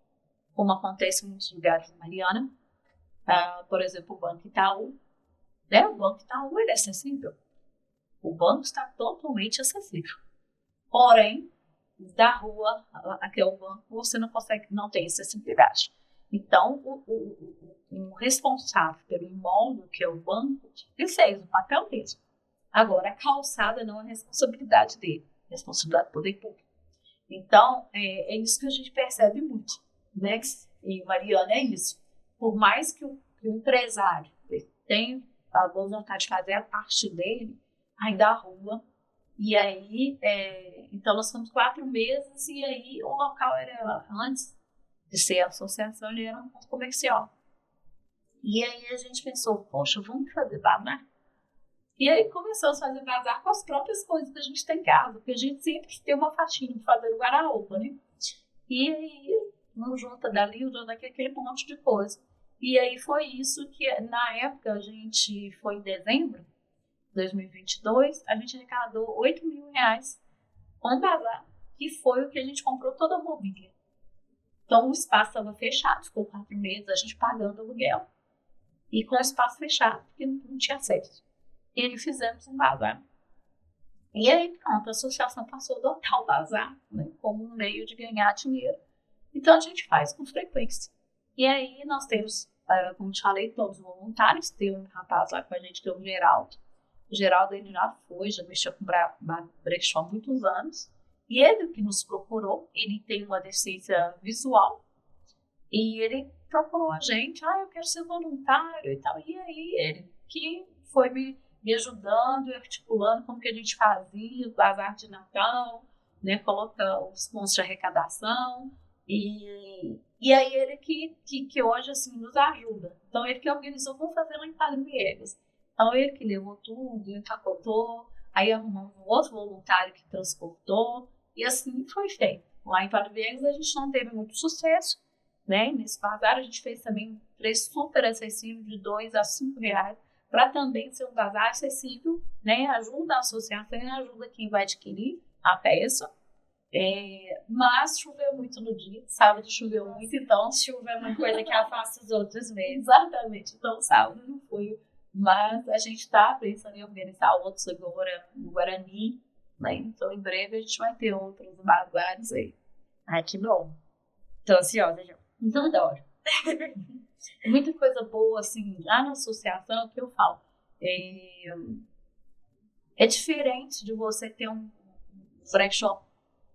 como acontece em muitos lugares de Mariana. Por exemplo, o Banco Itaú. Né? O Banco Itaú ele é acessível. O banco está totalmente acessível. Porém, da rua até o banco, você não consegue, não tem acessibilidade. Então, o responsável pelo imóvel, que é o banco, ele fez o papel mesmo. Agora, a calçada não é responsabilidade dele, é responsabilidade do poder público. Então, é isso que a gente percebe muito, né? E Mariana é isso. Por mais que o empresário tenha a boa vontade de fazer a parte dele, ainda a rua. E aí, então nós ficamos 4 meses e aí o local era, antes de ser a associação, ele era um ponto comercial. E aí a gente pensou, poxa, vamos fazer bazar? E aí começamos a fazer bazar com as próprias coisas que a gente tem em casa, porque a gente sempre tem uma faxina de fazer o guarda-roupa, né? E aí, não junta dali, junta aquele monte de coisa. E aí foi isso que, na época, a gente foi em dezembro de 2022, a gente arrecadou R$8 mil com bazar, que foi o que a gente comprou toda a mobília. Então, o espaço estava fechado, ficou 4 meses, a gente pagando aluguel. E com o espaço fechado, porque não tinha acesso. E aí fizemos um bazar. E aí, pronto, a associação passou a adotar o bazar, né, como um meio de ganhar dinheiro. Então, a gente faz com frequência. E aí, nós temos, como te falei, todos voluntários. Tem um rapaz lá com a gente, que é o Geraldo. O Geraldo, ele já mexeu com brechó há muitos anos. E ele que nos procurou, ele tem uma deficiência visual. E ele procurou a gente, eu quero ser voluntário e tal. E aí, ele que foi me ajudando, articulando como que a gente fazia o bazar de Natal, né, coloca os pontos de arrecadação. E aí ele que hoje assim, nos ajuda. Então ele que organizou, vamos fazer lá em Padre Viegas. Então ele que levou tudo, empacotou, aí arrumamos um outro voluntário que transportou, e assim foi feito. Lá em Padre Viegas a gente não teve muito sucesso, né? Nesse bazar a gente fez também um preço super acessível de R$2 a R$5, para também ser um bazar acessível, né? Ajuda a associação, ajuda quem vai adquirir a peça. Mas choveu muito no dia, sábado choveu muito, então chuva é uma coisa que afasta os outros mesmo. Exatamente, então sábado não foi Mas a gente está pensando em organizar outros agora no Guarani, né? Então, em breve, a gente vai ter outros bazares aí. Ai, que bom. Tô ansiosa já. Adoro. Muita coisa boa, assim, lá na associação, que eu falo. É diferente de você ter um brechó,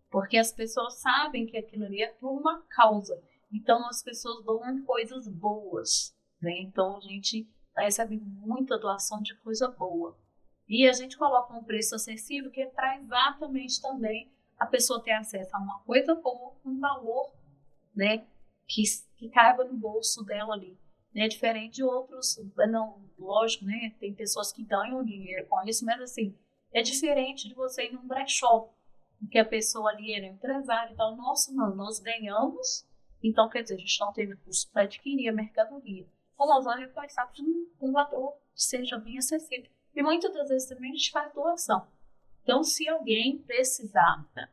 porque as pessoas sabem que aquilo ali é por uma causa. Então, as pessoas doam coisas boas, né? Então, a gente recebe muita doação de coisa boa. E a gente coloca um preço acessível que traz exatamente também a pessoa ter acesso a uma coisa boa, um valor, né, que caiba no bolso dela ali. Né? Diferente de outros, não, lógico, né? Tem pessoas que ganham dinheiro com isso, mas assim, é diferente de você ir num brechó, que a pessoa ali era empresária e tal. Nossa, não, nós ganhamos, então quer dizer, a gente não teve custo para adquirir a mercadoria. Então nós vamos repassar por um valor que seja bem acessível. E muitas das vezes também a gente faz doação. Então, se alguém precisar, né,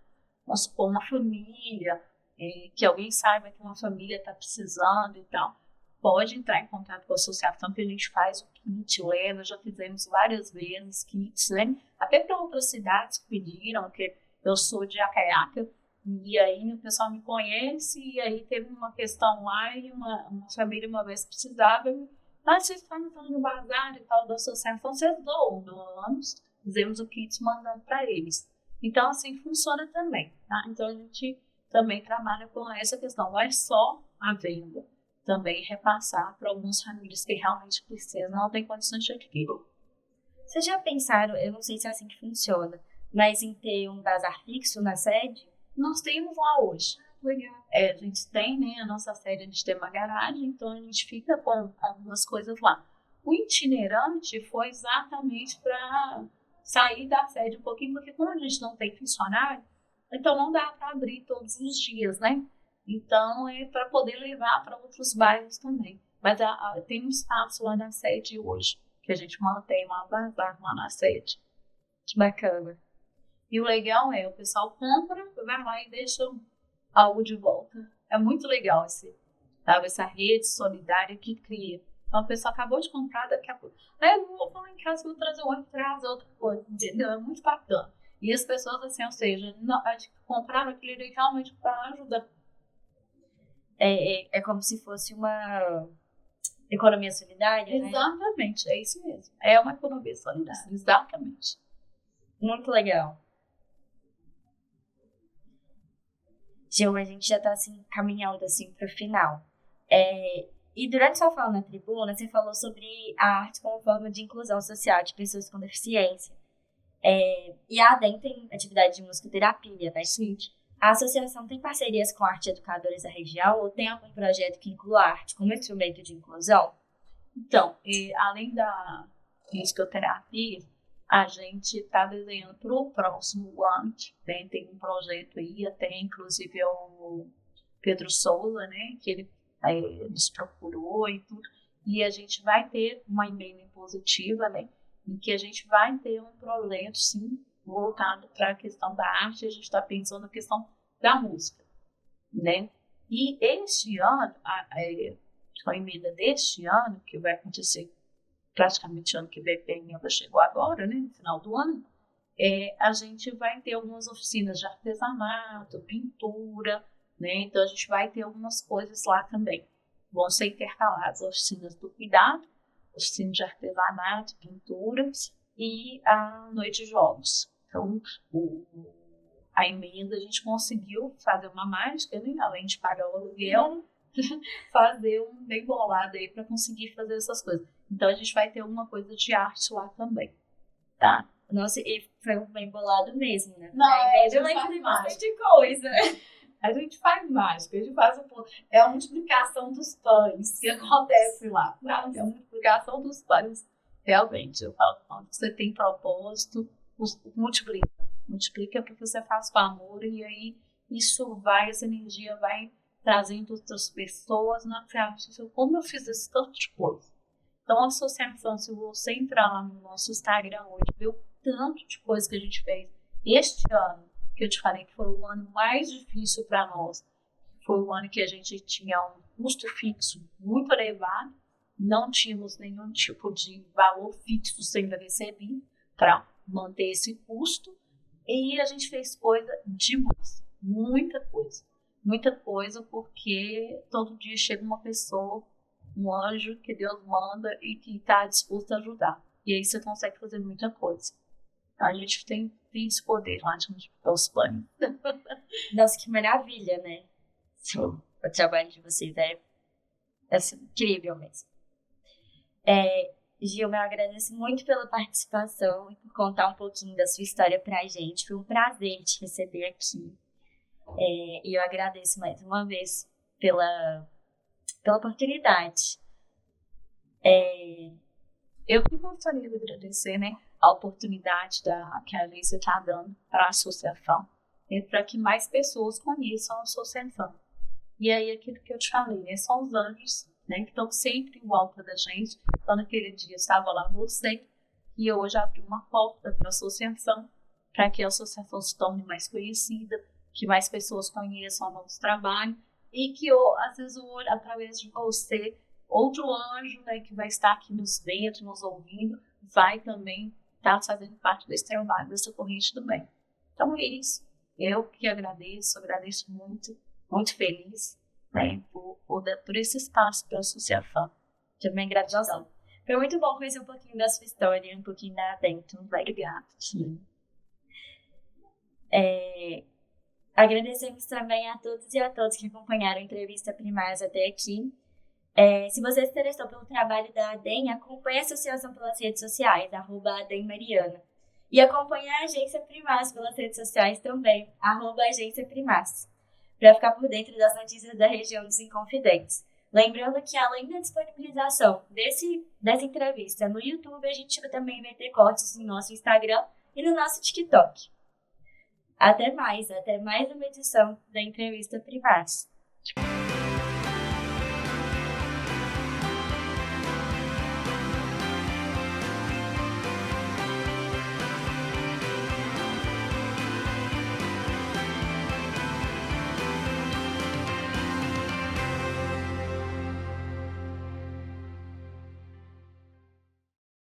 vamos supor, uma família, que alguém saiba que uma família está precisando e tal, pode entrar em contato com a associação que a gente faz o kit, leva, já fizemos várias vezes kits, né? Até para outras cidades que pediram, que eu sou de Acaiaca, e aí o pessoal me conhece, e aí teve uma questão lá, e uma família uma vez precisava, vocês estão falando no bazar e tal da associação, vocês doamos, fizemos o kit mandando para eles. Então, assim, funciona também, tá? Então, a gente também trabalha com essa questão, não é só a venda, também repassar para algumas famílias que realmente precisam, não tem condições de adquirir. Vocês já pensaram, eu não sei se é assim que funciona, mas em ter um bazar fixo na sede? Nós temos lá hoje. A gente tem, né, a nossa sede, a gente tem uma garagem, então a gente fica com algumas coisas lá. O itinerante foi exatamente para sair da sede um pouquinho, porque como a gente não tem funcionário, então não dá para abrir todos os dias, né? Então é para poder levar para outros bairros também. Mas tem um espaço lá na sede hoje, que a gente mantém um bazar lá na sede. Que bacana. E o legal o pessoal compra, vai lá e deixa algo de volta. É muito legal essa rede solidária que cria. Então a pessoa acabou de comprar, daqui a pouco. Eu vou falar em casa, vou trazer outra coisa, entendeu? É muito bacana. E as pessoas, assim, ou seja, compraram aquilo realmente para ajudar. É como se fosse uma economia solidária, Exatamente, né? É isso mesmo. É uma economia solidária, exatamente. Muito legal. Gil, a gente já está assim, caminhando assim, para o final. E durante sua fala na tribuna, você falou sobre a arte como forma de inclusão social de pessoas com deficiência. E a ADEM tem atividade de musicoterapia, né? Sim. A associação tem parcerias com arte educadores da região ou tem algum projeto que inclua a arte como instrumento de inclusão? Então, além da musicoterapia, a gente está desenhando para o próximo ano, né? Tem um projeto aí, até inclusive o Pedro Souza, né? Que ele nos procurou e tudo, e a gente vai ter uma emenda impositiva, né? Em que a gente vai ter um projeto, sim, voltado para a questão da arte, a gente está pensando na questão da música, né? E este ano, a emenda deste ano, que vai acontecer praticamente ano que vem, a emenda chegou agora, né, no final do ano, a gente vai ter algumas oficinas de artesanato, pintura, né? Então a gente vai ter algumas coisas lá também. Vão ser intercaladas oficinas do cuidado, oficinas de artesanato, pinturas e a noite de jogos. Então, a emenda a gente conseguiu fazer uma mágica, né? Além de pagar o aluguel, fazer um bem bolado aí para conseguir fazer essas coisas. Então, a gente vai ter alguma coisa de arte lá também, tá? Nossa, e foi um bem bolado mesmo, né? Não, eu lembro de bastante coisa. A gente faz mágica, a gente faz a multiplicação dos pães que acontece lá. Tá? É a multiplicação dos pães. Realmente, eu falo, quando você tem propósito, multiplica. Multiplica porque você faz com amor e aí essa energia vai trazendo outras pessoas na frente. Como eu fiz esse tanto de coisa? Então, a associação, se você entrar lá no nosso Instagram hoje, ver o tanto de coisa que a gente fez este ano, que eu te falei que foi o ano mais difícil para nós, foi o ano que a gente tinha um custo fixo muito elevado, não tínhamos nenhum tipo de valor fixo sendo recebido para manter esse custo, e a gente fez coisa demais, muita coisa, porque todo dia chega uma pessoa, um anjo que Deus manda e que está disposto a ajudar, e aí você consegue fazer muita coisa. A gente tem esse poder lá de multiplicar os planos. Nossa, que maravilha, né? O trabalho de vocês é assim, incrível mesmo. Gil, eu agradeço muito pela participação e por contar um pouquinho da sua história pra gente. Foi um prazer te receber aqui. E eu agradeço mais uma vez pela oportunidade. Eu que gostaria de agradecer, né, a oportunidade que a Alicia está dando para a associação, para que mais pessoas conheçam a associação. E aí, aquilo que eu te falei, né, são os anjos, né, que estão sempre em volta da gente. Então, naquele dia, estava lá você, e hoje abri uma porta para a associação, para que a associação se torne mais conhecida, que mais pessoas conheçam o nosso trabalho, e que, às vezes, através de você, outro anjo, né, que vai estar aqui nos vendo, nos ouvindo, vai também estar fazendo parte desse trabalho, dessa corrente também. Então, é isso. Eu que agradeço muito, muito feliz, né, por esse espaço para a associação. Também gratidão. Foi muito bom conhecer um pouquinho da sua história, um pouquinho da dentro. Obrigada. Sim. Agradecemos também a todos e a todas que acompanharam a entrevista Primaz até aqui. Se você se interessou pelo trabalho da ADEM, acompanhe a associação pelas redes sociais, @ADEMMariana. E acompanhe a Agência Primaz pelas redes sociais também, @Agência Primaz, para ficar por dentro das notícias da região dos Inconfidentes. Lembrando que, além da disponibilização dessa entrevista no YouTube, a gente também vai ter cortes no nosso Instagram e no nosso TikTok. Até mais uma edição da Entrevista Primaz.